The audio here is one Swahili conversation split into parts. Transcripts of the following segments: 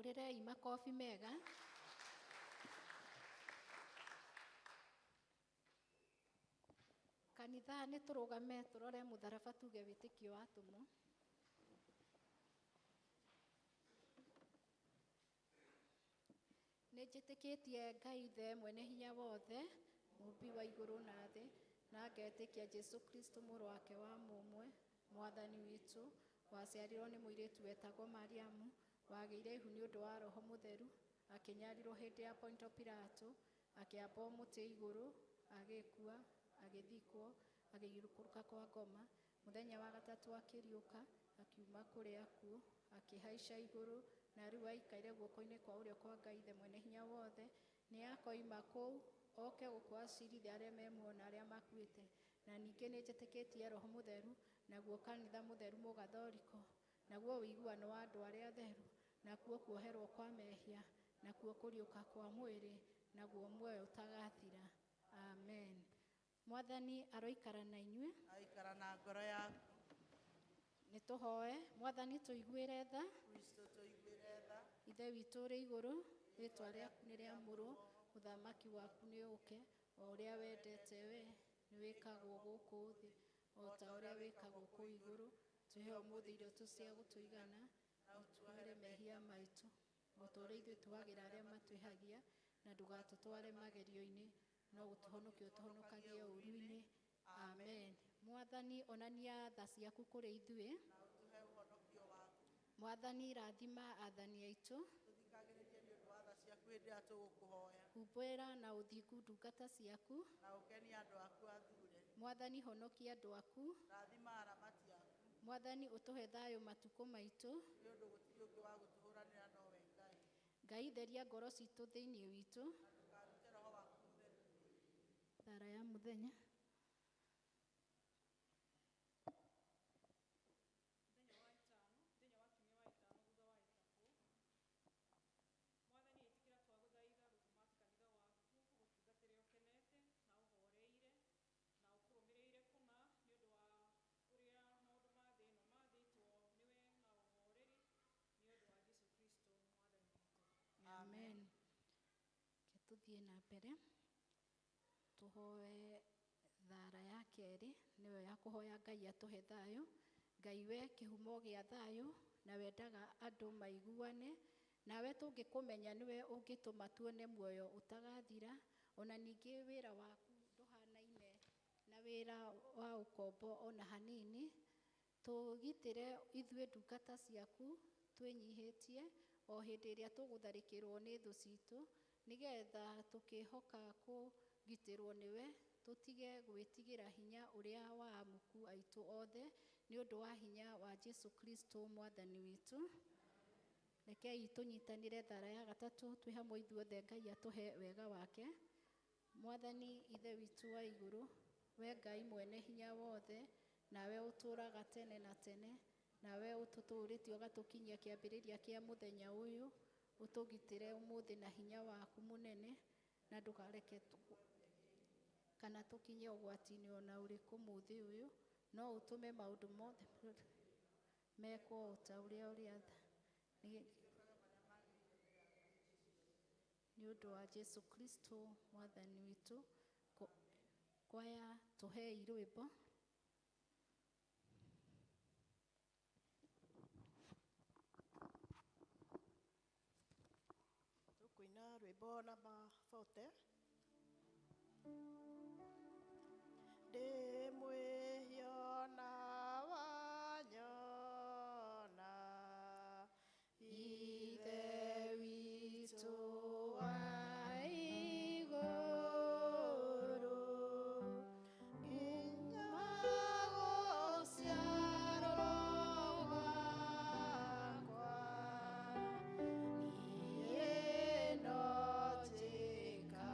Tũmũhũrĩrei makobi mega. Kanitha nĩ tũrũgame tũrore mũtharaba tuge wĩtĩkio wa atũmwo. Nĩ njĩtĩkĩtie Ngai Ithe mwene hinya wothe, mũmbi wa igũrũ na thĩ, na ngetĩkia Jesu Kristo mũrũ wake wa mũmwe, mwathani witũ, waciarirwo nĩ mũirĩtu wetagwo Mariamu, wagĩire ihu nĩ ũndũ wa Roho Mũtheru, akĩnyarirwo hĩndĩ ya Ponto Pilato, akĩambwo mũtĩ igũrũ, agĩkua, agĩthikwo, agĩikũrũka kwa ngoma, mũthenya wa gatatũ akĩriũka, akiuma kũrĩ akuũ, akĩhaica igũrũ, na rĩu aikaire guoko-inĩ kwa ũrĩo kwa Ngai Ithe mwene hinya wothe, nĩ akoima kũu, oke gũkũ acirithia arĩa me muoyo na arĩa makuĩte. Na ningĩ nĩ njĩtĩkĩtie Roho Mũtheru, naguo kanitha mũtheru mũgathoriko, naguo ũiguano wa andũ arĩa atheru, nakuo kuoherwo kwa mehia, nakuo kũriũka kwa mwĩrĩ, naguo muoyo ũtagathira. Amen. Mwathani aroikara na inyuĩ. Aikara na ngoro yaku. Nĩ tũhoe. Mwathani tũiguĩre tha. Kristo tũiguĩre tha. Ithe witũ ũrĩ igũrũ, rĩĩtwa rĩaku nĩ rĩamũrwo, ũthamaki waku nĩ ũke, o ũrĩa wendete we nĩ wĩkagwo gũkũ thĩ, o ta ũrĩa wĩkagwo kũu igũrũ. Tũhe ũmũthĩ irio cia gũtũigana, na ũtuohere mehia maitũ, o ta ũrĩa ithuĩ tuagĩra arĩa matwĩhagia, na ndũgatũtware magerio-inĩ, no gũtũhonokia ũtũhonokagie ũũru-inĩ. Amen. Mwathani onania tha ciaku kũrĩ ithuĩ. Na ũtũhe ũhonokio waku. Mwathani rathima athani aitũ. Tũthikagĩrĩrie nĩ ũndũ wa tha ciaku hĩndĩ ĩrĩa tũgũkũhoya. Humbĩra na ũthingu ndungata ciaku. Na ũkenie andũ aku athure. Mwathani honokia andũ aku. Rathima aramati aku. Mwathani ũtũhe thayũ matukũ maitũ. Nĩ ũndũ gũtirĩ ũngĩ wa gũtũhũranĩra nowe Ngai. Ngai theria ngoro citũ thĩinĩ witũ. Na ndũkarute Roho waku Mũtheru. Thara ya mũthenya. Amen. Ketuthiĩ na mbere tũhoe thara ya kerĩ, nĩyo ya kũhoya Ngai atũhe thayũ. Ngai we kĩhumo gĩa thayũ, na wendaga andũ maiguane, nawe tũngĩkũmenya nĩwe ũngĩtũma tuone muoyo ũtagathira. Ona ningĩ wĩra waku ndũhanaine na wĩra wa ũkombo ona hanini. Tũgitĩre ithuĩ ndungata ciaku twĩnyihĩtie o hĩndĩ ĩrĩa tũgũtharĩkĩrwo nĩ thũ citũ, nĩgetha tũkĩhoka kũgitĩrwo nĩwe, tũtige gwĩtigĩra hinya ũrĩa wa amuku aitũ othe, nĩ ũndũ wa hinya wa Jesu Kristo mwathani witũ. Rekei tũnyitanĩre thara ya gatatũ twĩ hamwe ithuothe. Ngai atũhe wega wake. Mwathani Ithe witũ wa igũrũ, we Ngai mwene hinya wothe, nawe ũtũũraga tene na tene, nawe ũtũtũũrĩtie ũgatũkinyia kĩambĩrĩria kĩa mũthenya ũyũ, ũtũgitĩre ũmũthĩ na hinya waku mũnene, na ndũkareke kana tũkinye ũgwati-inĩ ona ũrĩkũ mũthĩ ũyũ, no ũtũme maũndũ mothe mekwo o ta ũrĩa ũrĩatha, nĩ ũndũ wa Jesu Kristo mwathani witũ. Kwaya tũhei rwĩmbo. Tũkũina rwĩmbo namba 40. Ndĩ mwĩhio na wanyona, Ithe witũ wa igũrũ, nginya gũciarwo gwakwa, niĩ no njĩkaga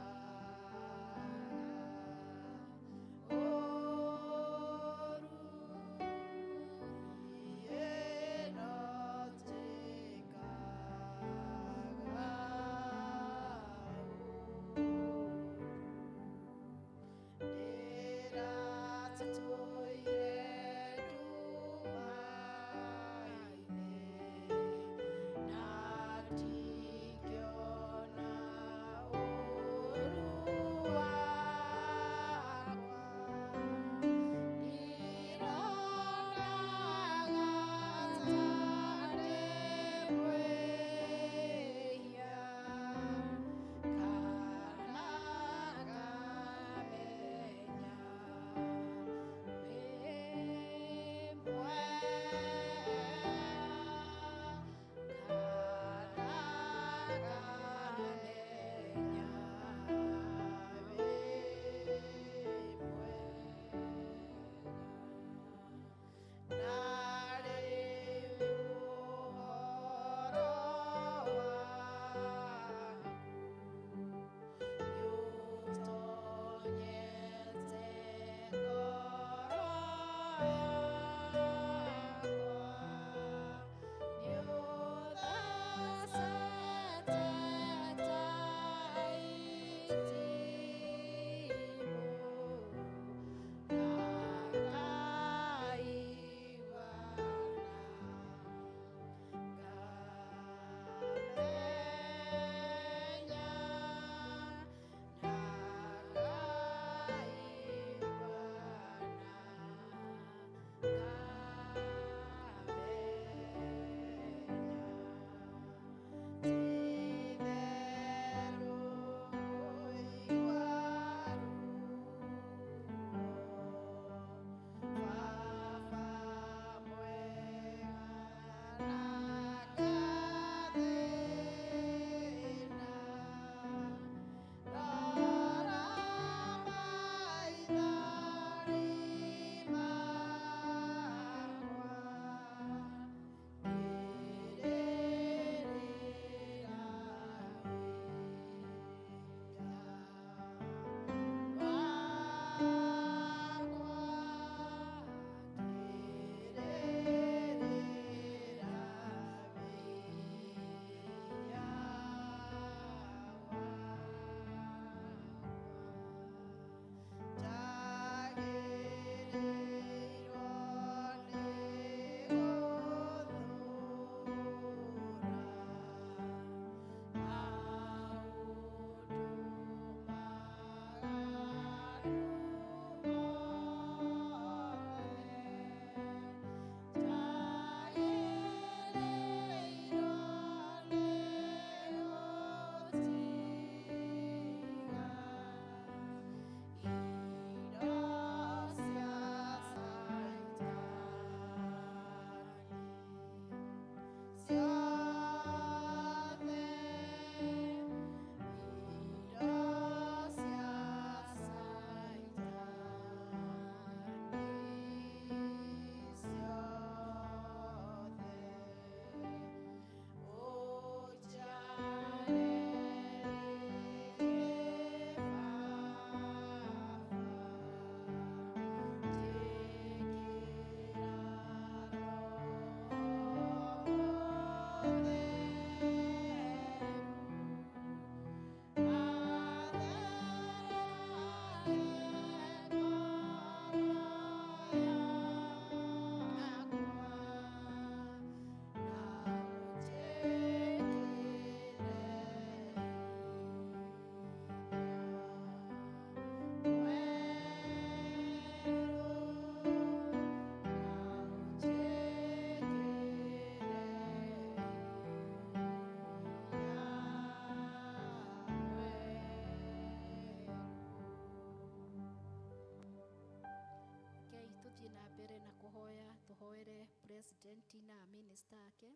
tũhoere president na minister ake.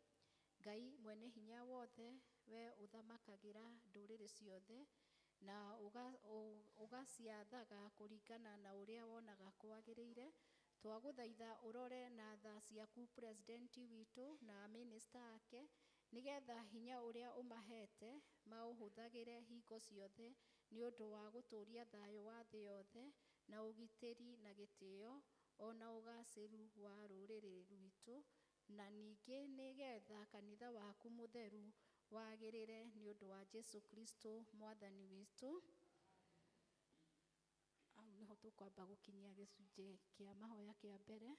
Ngai mwene hinya wothe, we uthamakagĩra ndũrĩrĩ ciothe na ũgaciathaga kũringana na ũrĩa wonaga kwagĩrĩire. Twagũthaitha ũrore na tha ciaku president witũ na minister ake, nigetha hinya ũrĩa ũmahete maũhũthagĩre hingo ciothe nĩ ũndũ wa gũtũũria thayũ wa thĩ yothe na ũgitĩri na gĩtĩo ona ũgacĩru wa rũrĩrĩ rwitũ, na ningĩ nĩgetha kanitha waku mũtheru wagĩrĩre nĩ ũndũ wa Jesu Kristo mwathani witũ. Au nĩho tũkwamba gũkinyia gĩcunjĩ kĩa mahoya kĩa mbere.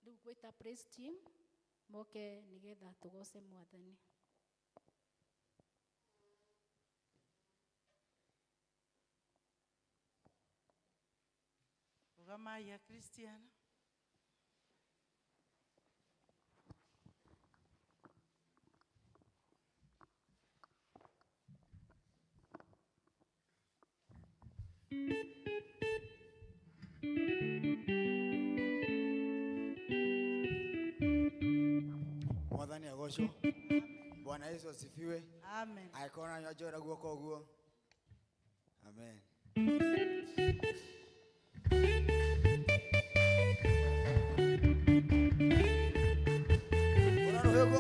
Rĩu gwĩta praise team moke nĩgetha tũgoce mwathani. Rugamai ya Christiana. Mwathani agocwo. Bwana Yesu asifiwe. Amen. Aikona nyojora guoko guo. Amen. Bwana roho.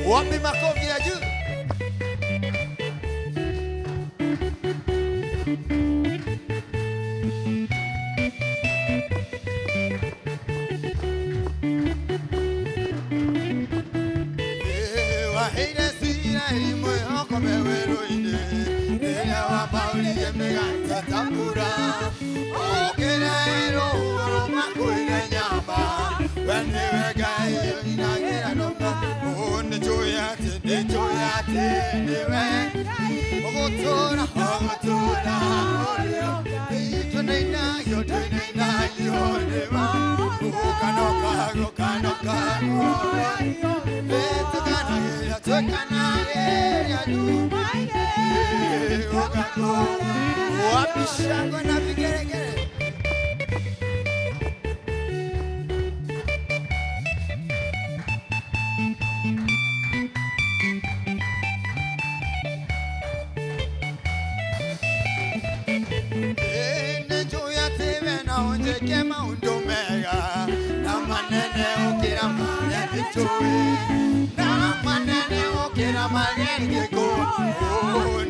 Wapi makofi ya juu? Wahine sina imwe okome weroine Nina wapauli jemega tatapura Okenero uro makuine nyamba Wende wega iyo inagira nomba One joyate, niwe Ogotora, olio Tuneina yo, nema Ukanoka, Wapishango na vigeregere teke maundu mega na manene ukira manene tui na manene ukira manene go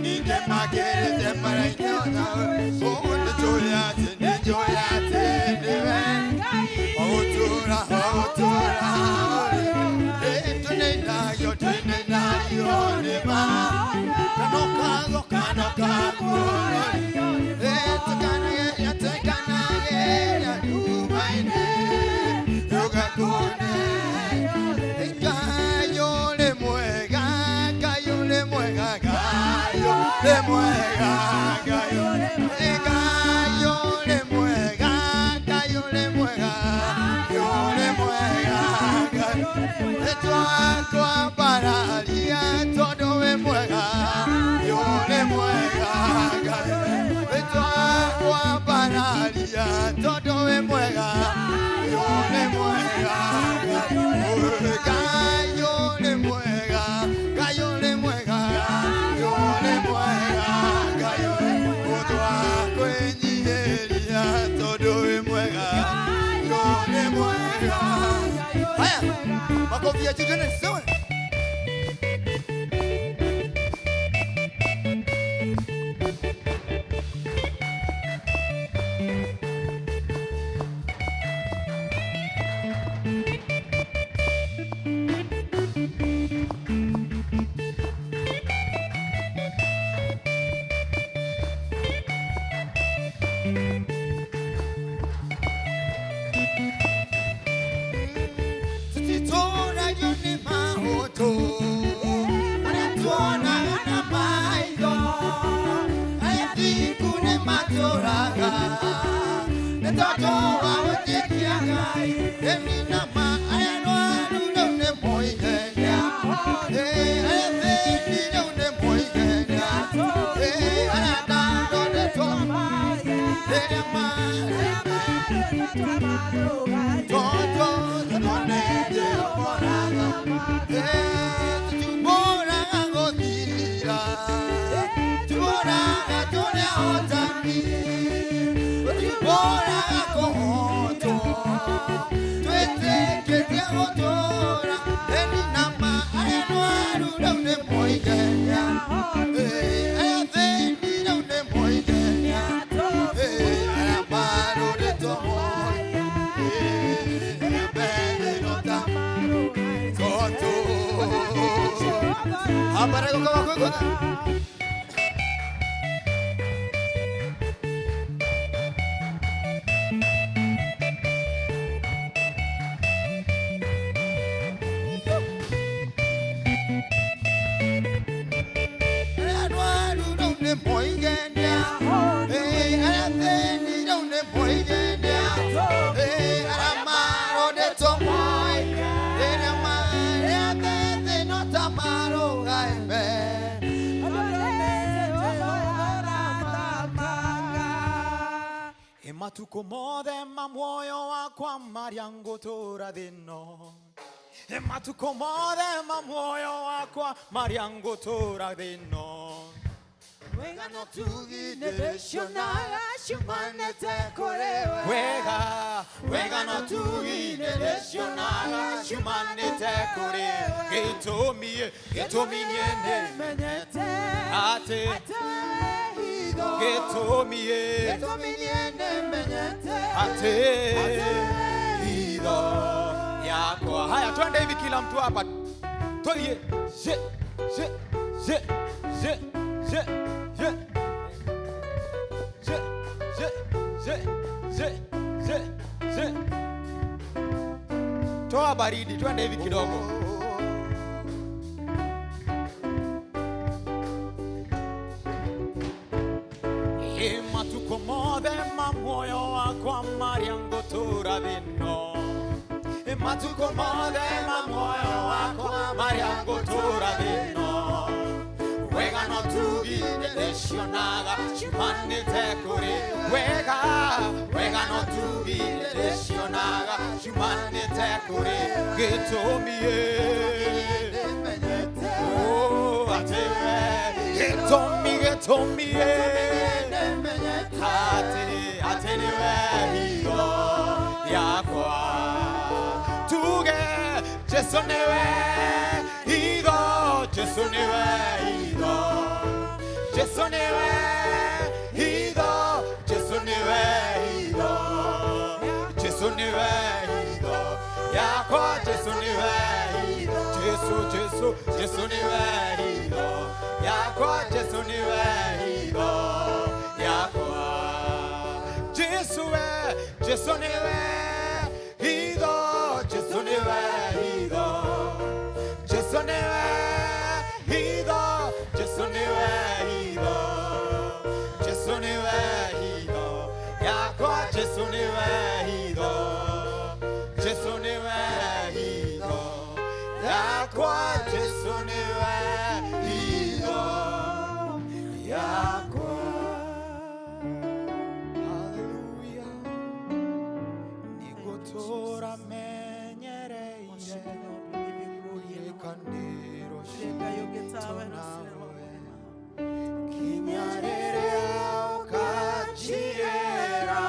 ni de magere de maraino na ni joyate ni joyate ni ven otura tunena yo ni ma kano kago Makovia children so Matukomode mamoyo wakwa mariango tora deno. Matukomode mamoyo wakwa mariango tora deno. Wega no tugi nedeshionaga shumane te korewe. Wega no tugi nedeshionaga shumane te korewe. Getomi nyende Menyete ate. Getomi niende menyete ate ido yako. Haya, twende hivi kila mtu hapa. Toye je je je je je je je je je je je. Toa baridi, twende hivi kidogo. Matukomode mamoyo wakwa mariango tora deno. Matukomode mamoyo wakwa mariango tora deno. Wega no tugi nedeshionaga shumane te kore. Wega no tugi nedeshionaga shumane te kore. Getomi oh ate getomi ate ni we higo. Jesu niwe higo, Jesu niwe higo, Jesu niwe higo, Jesu niwe higo, Jesu niwe higo, yakwa Jesu niwe higo, Jesu Jesu Jesu niwe higo, yakwa Jesu niwe higo, yakwa Jesu we Jesu niwe higo, Jesu niwe higo, Jesu niwe higo, Jesu niwe higo, Jesu niwe higo, yakwa Jesu niwe higo, Jesu niwe higo, yakwa Jesu niwe higo, yakwa. Hallelujah. Nigutura menyereire ikaniro shitonawe kinyarere ukachiera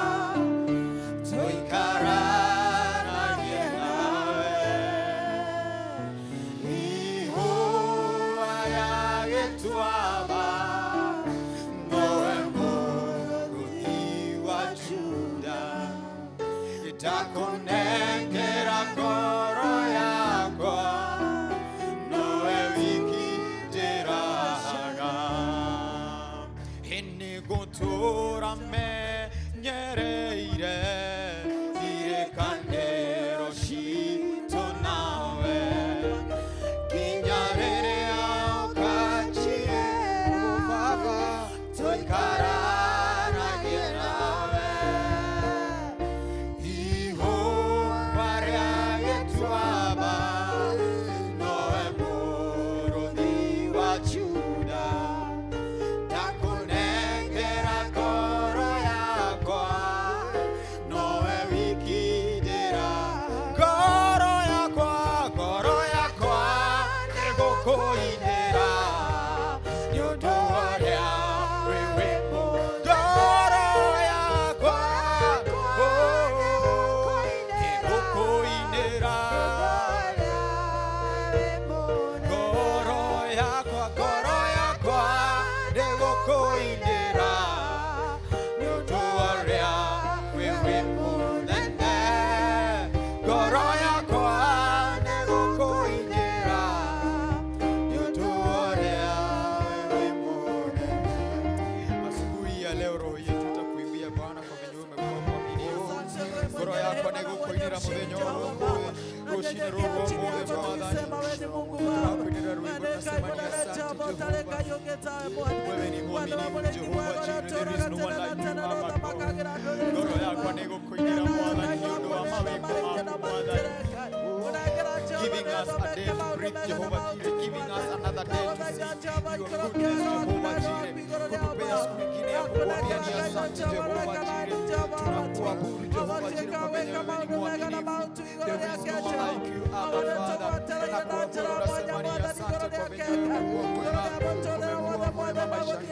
toikarana nawe ihuwa yagetwaba nowe muruthi wa Juda itakonengera ngoro yakwa nowe wikiteraga inigutura menyereire irekanero shito nawe kinyarere aukachiera baba toikarana nawe iho variagetwaba noe muruthi wa Juda takunengera ngoro yakwa noe wikidera ngoro yakwa nigukuinira nĩũndũ ũrĩa wĩ wĩmũ ngoro yakwa nĩgũkũinĩra ngoro yakwa nĩgũkũinĩra nĩũndũ ũrĩa wĩ wĩmũ nene ngoro yakwa nĩgũkũinĩra nĩũndũ ũrĩa wĩ wĩmũ nene. Asubuhi ya leo roho yetu itakuimbia Bwana kwa venye umekuwa mwaminifu. Ngoro yako nĩgũkũinĩra mũthenya ũyũ rũcinĩ rũrũ ũmũthĩ Mwathani. Tunakuinĩra rwĩmbo tunasema ni asante Jehova. Wewe ni mwaminifu Jehova Jireh, there is no one like you Abba God. Ngoro yakwa nĩgũkũinĩra Mwathani nĩ ũndũ wa mawĩko maku Mwathani. Giving us a day to breathe Jehovah Jireh, giving us another day to see your goodness Jehovah Jireh. Kutupea siku ingine ya kukuambia ni asante Jehovah Jireh. Tunakuabudu Jehovah Jireh kwa venye wewe ni mwaminifu. There is no one like you Abba Father. Tunakuabudu tunasema ni asante kwa venye wewe umekuwa mwema, umekuwa mwema maishani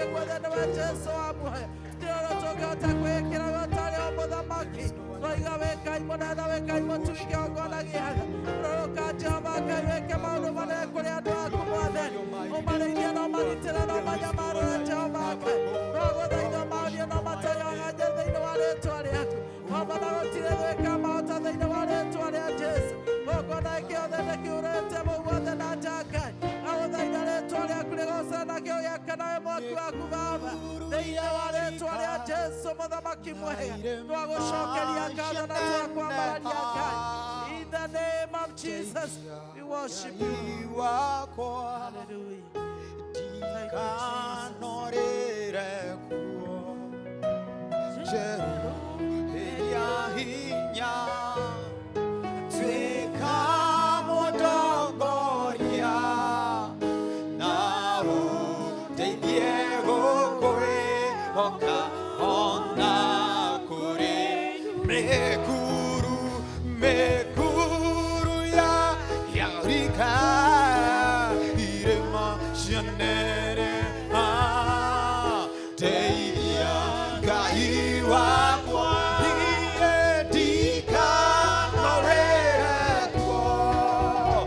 In the name of Jesus, we worship you. Hallelujah. Mekuru ya yarika irema shanere Deia kaiwa kwa dire dika norere kwa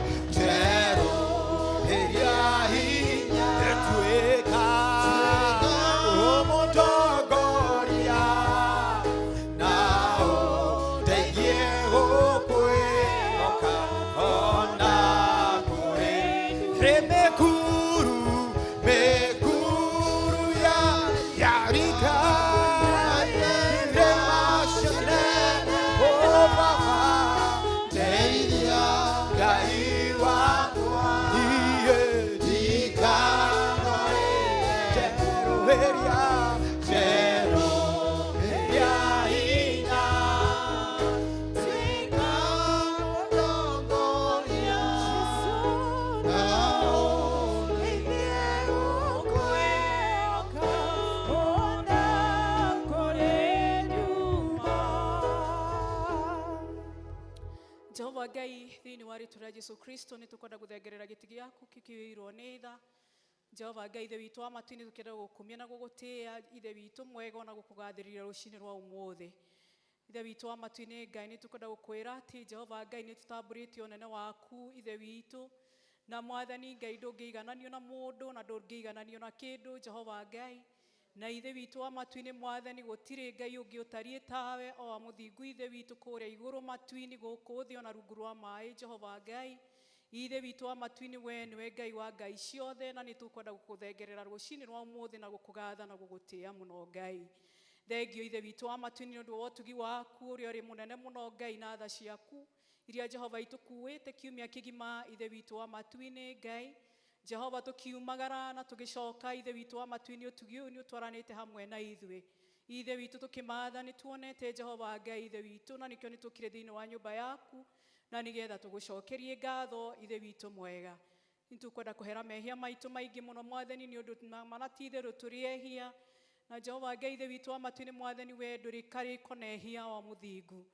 Jehova Ngai thini wa ritura Jesu Kristo ni tukwenda guthengerera giti giaku kikiirwo ni tha. Jehova Ngai ithe witu amatu-ini tukenda gukumia na gugutia ithe witu mwega na gukugathirira rucini rwa umuthi. Ithe witu amatu-ini Ngai ni tukwenda gukwira ati Jehova Ngai ni tutamburitio nene waku ithe witu na mwathani Ngai ndungiigananio na mundu na ndungiigananio na kindu Jehova Ngai. Na ithe witu amatu-ini mwathani gutiri Ngai ungi utarie tawe o amuthingu ithe witu kuria iguru matu-ini guku thi ona rungu rwa mai Jehova Ngai. Ithe witu amatu-ini we niwe Ngai wa Ngai ciothe na ni tukwenda gukuthengerera rucini rwa umuthi na gukugatha na gugutia muno Ngai. Thengio ithe witu amatu-ini ndu wa utugi waku uria uri munene muno Ngai na tha ciaku iria Jehova itukuite kiumia kigima ithe witu amatu-ini Ngai. Jehova tukiumagara na tugicoka ithe witu amatu-ini utugi uyu ni utwaranite hamwe na ithuĩ. Ithe witu tukimatha ni tuonete Jehova Ngai ithe witu na nikio ni tukire thiini wa nyumba yaku na nigetha tugucokerie ngatho ithe witu mwega. Ni tukwenda kuhera mehia maitu maingi muno mwathani ni undu manati ithe turiehia na Jehova Ngai ithe witu amatu-ini mwathani we nduri kariko nehia wa muthingu.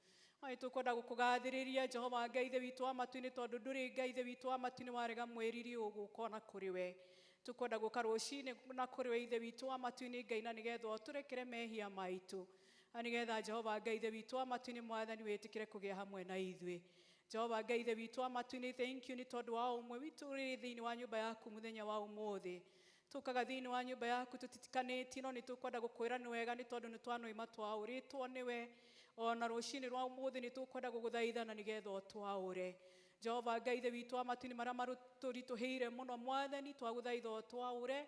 Ai tukwenda gukugathiriria Jehova Ngai ithe witu amatu-ini tondu nduri Ngai ithe witu amatu-ini warega mwiriri ugukona kuri we. Tukwenda guka rucini na kuri we ithe witu amatu-ini Ngai na nigetha uturekere mehia maitu. Na nigetha Jehova Ngai ithe witu amatu-ini mwathani witikire kugia hamwe na ithuĩ. Jehova Ngai ithe witu amatu-ini thank you ni tondu wa umwe witu uri thiini wa nyumba yaku muthenya wa umuthi. Tukaga thiini wa nyumba yaku tutitikanĩtie no ni tukwenda gukwira ni wega ni tondu ni twanoima twauritwo niwe. Ona rucini rwa umuthi ni tukwenda guguthaitha na nigetha utwaure. Jehova Ngai ithe witu amatu-ini maria maruturituhiire muno mwathani twaguthaitha utwaure.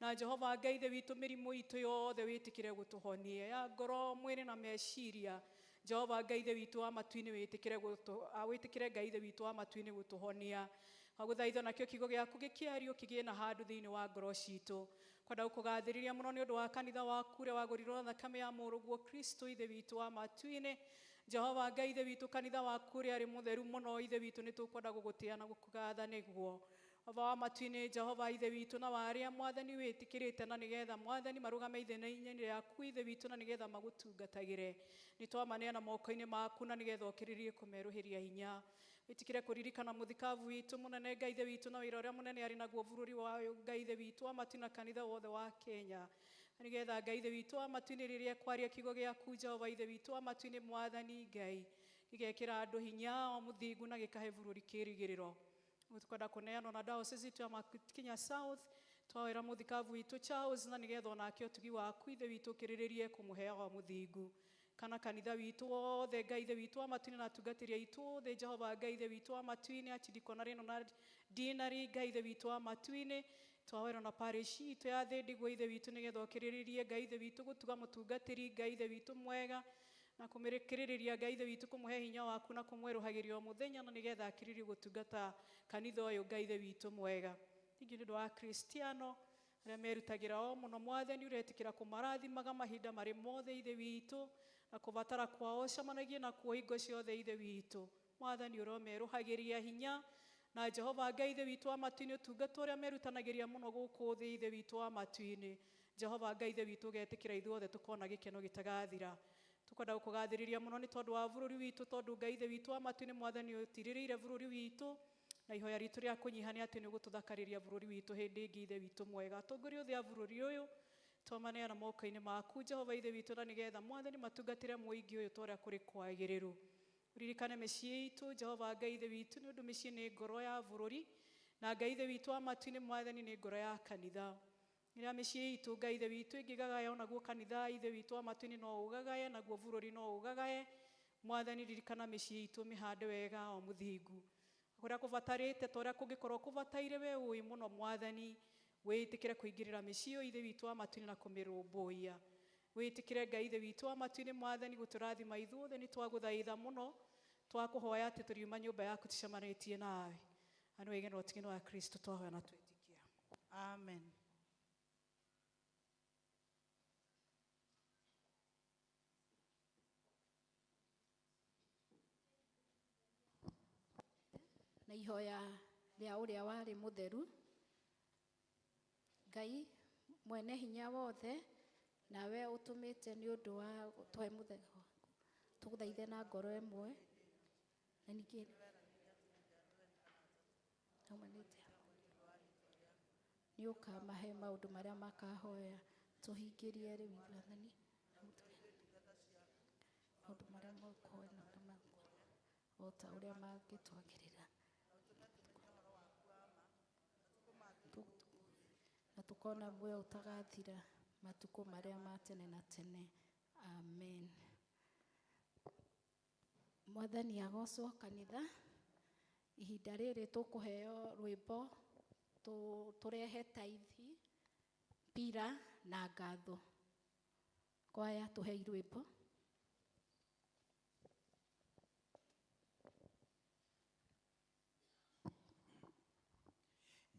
Na Jehova Ngai ithe witu mirimu itu yothe witikire gutuhonie ya ngoro mwiri na meciria. Jehova Ngai ithe witu amatu-ini witikire Ngai ithe witu amatu-ini gutuhonia. Aguthaitha nakio kiugo giaku gikiario kigie na handu thiini wa ngoro citu. Kwenda gukugathiriria muno ni undu wa kanitha waku uria wagurirwo thakame ya muruguo Kristo ithe witu amatu-ini. Jehova Ngai ithe witu kanitha waku uria ari mutheru muno ithe witu ni tukwenda gugutia na gukugatha niguo. Ava wa matu-ini Jehova ithe witu na waria mwathani witikirite na nigetha mwathani marugame ithenya-ini riaku ithe witu na nigetha magutungatagire. Ni twamaneana moko-ini maku na nigetha ukiririe kumeruhiria hinya. Witikire kuririkana muthikavu witu munene Ngai ithe witu na wira uria munene ari naguo bururi wa Ngai ithe witu amatu-ini na kanitha wothe wa Kenya. Nigetha Ngai ithe witu amatu-ini riria kwaria kiugo giaku Jehova ithe witu amatu-ini mwathani Ngai igekira andu hinya o muthingu na gikahe bururi kirigiriro. Tukwenda kuneana na diocese itu ya Kinya South twawira muthikavu witu Charles na nigetha onake utugi waku ithe witu kiriririe kumuhea wa muthingu. Kana kanitha witu wothe Ngai ithe witu amatu-ini na tungatiria itu the Jehova Ngai ithe witu amatu-ini achidikona rino na dinari Ngai ithe witu amatu-ini twawira na parish itu ya Thindigũ ithe witu nigetha ukiriririe Ngai ithe witu gutuga mutungatiri Ngai ithe witu mwega na kumirikiriria Ngai ithe witu kumuhe hinya waku na kumweruhagiria o muthenya na nigetha akiririe gutungata kanitha uyu Ngai ithe witu mwega. Ingi ndu wa Kristiano aria merutagira o muno mwathani uretikira kumarathimaga mahinda mari mothe ithe witu na kubatara kwao camanagie na kuo hingo ciothe ithe witu. Mwathani uromeruhagiria hinya na Jehova Ngai ithe witu amatu-ini utungata uria merutanagiria muno guku thi ithe witu amatu-ini. Jehova Ngai ithe witu getikira ithuothe tukona gikeno gitagathira. Tukwenda gukugathiriria muno ni tondu wa bururi witu tondu Ngai ithe witu amatu-ini mwathani utiririire bururi witu na ihoya ritu ria kunyihania ati ni gututhakariria bururi witu hindi ingi ithe witu mwega. Tongoria othe a bururi uyu twamaneana moko-ini maku Jehova ithe witu na nigetha mwathani matungatire muingi uyu toria kuri kwagiriru. Uririkane micii itu Jehova Ngai ithe witu ni undu micii ni ngoro ya bururi na Ngai ithe witu amatu-ini mwathani ni ngoro ya kanitha. Ira micii itu Ngai ithe witu ingigagaya onaguo kanitha ithe witu amatu-ini no ugagaye naguo bururi no ugagaye. Mwathani ririkana micii itu mihande wega o muthingu. kuria kuvatarite toria kungikorwo kuvataire we ui muno mwathani witikire kuingirira micio ithe witu amatu-ini na kumirumbuia witikire Ngai ithe witu amatu-ini mwathani guturathima ithuothe ni twaguthaitha muno twakuhoya ati turiuma nyumba yaku tucemanitie nawe anu wege no tigino wa Kristo twahoya na twitikia Amen. na ihoya ria uria wari mutheru Ngai mwene hinya wothe nawe utumite ni undu wa twe muthego tuguthaithe na ngoro emwe na ningi ni ukamahe maundu maria makahoya tuhingirie riu mwathani maundu maria makoena ota uria mangitwagirira na tukona muoyo utagathira matuko maria ma tene na tene. Amen. Mwathani agocwo kanitha ihinda riri tukuheo rwimbo turehe taithi pira na ngatho kwaya tuhei rwimbo.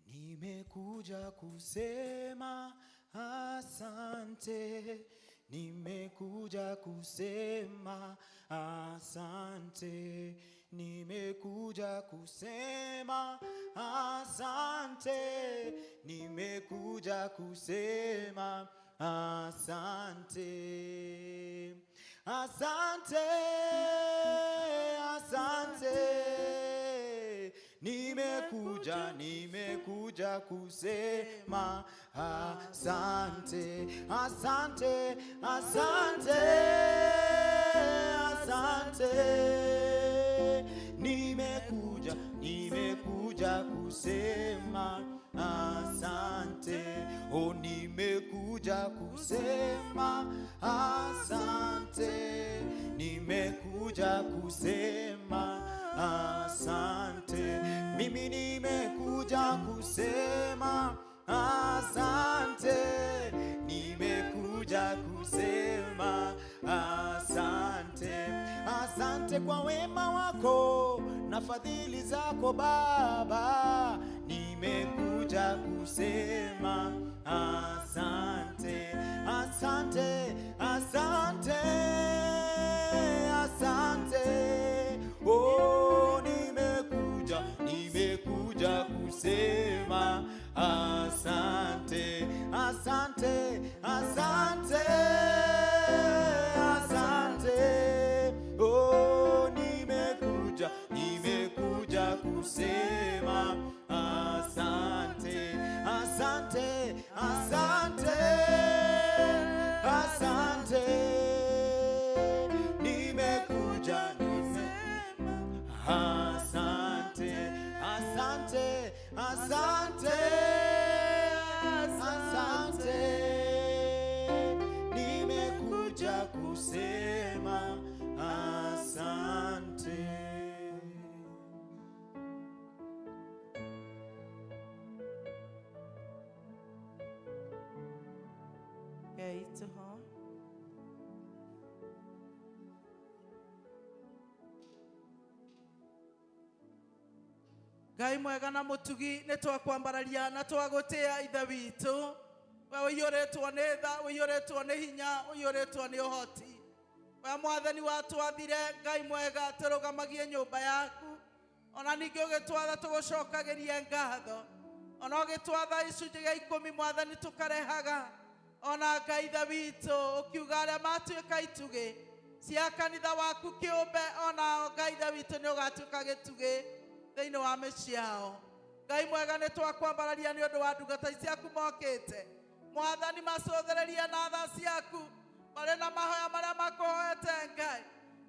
Nimekuja kusema asante, nimekuja kusema asante, nimekuja kusema asante, nimekuja kusema asante, asante, asante. Nimekuja kusema asante, asante, asante, asante. Nimekuja kusema asante, oh nimekuja kusema asante, nimekuja kusema asante, mimi nimekuja kusema asante, nimekuja kusema asante, asante kwa wema wako na fadhili zako Baba, nimekuja kusema asante, asante, asante, asante. Oh, nimekuja kusema asante, asante, asante, asante. Oh, nimekuja kusema asante, asante, asante, asante. Nimekuja asante, asante, asante, asante. Nimekuja kusema asante. Ngai mwega na mutugi ni twakwambararia na twagutia ithe witu we uiyuritwo ni tha uiyuritwo ni hinya uiyuritwo ni uhoti we mwathani watwathire Ngai mwega turugamagie nyumba yaku ona ningi ugitwatha tugucokagirie ngatho ona ugitwatha icunji gia 10 mwathani tukarehaga ona Ngai ithe witu ukiuga aria matuika itugi cia kanitha waku kiumbe ona Ngai ithe witu ni ugatuika gitugi thiini wa mĩciĩ yao. Ngai mwega nĩ twakwambararia nĩ ũndũ wa ndungata ciaku mokĩte mwathani macũthĩrĩrie na tha ciaku marĩ na mahoya marĩa makũhoete Ngai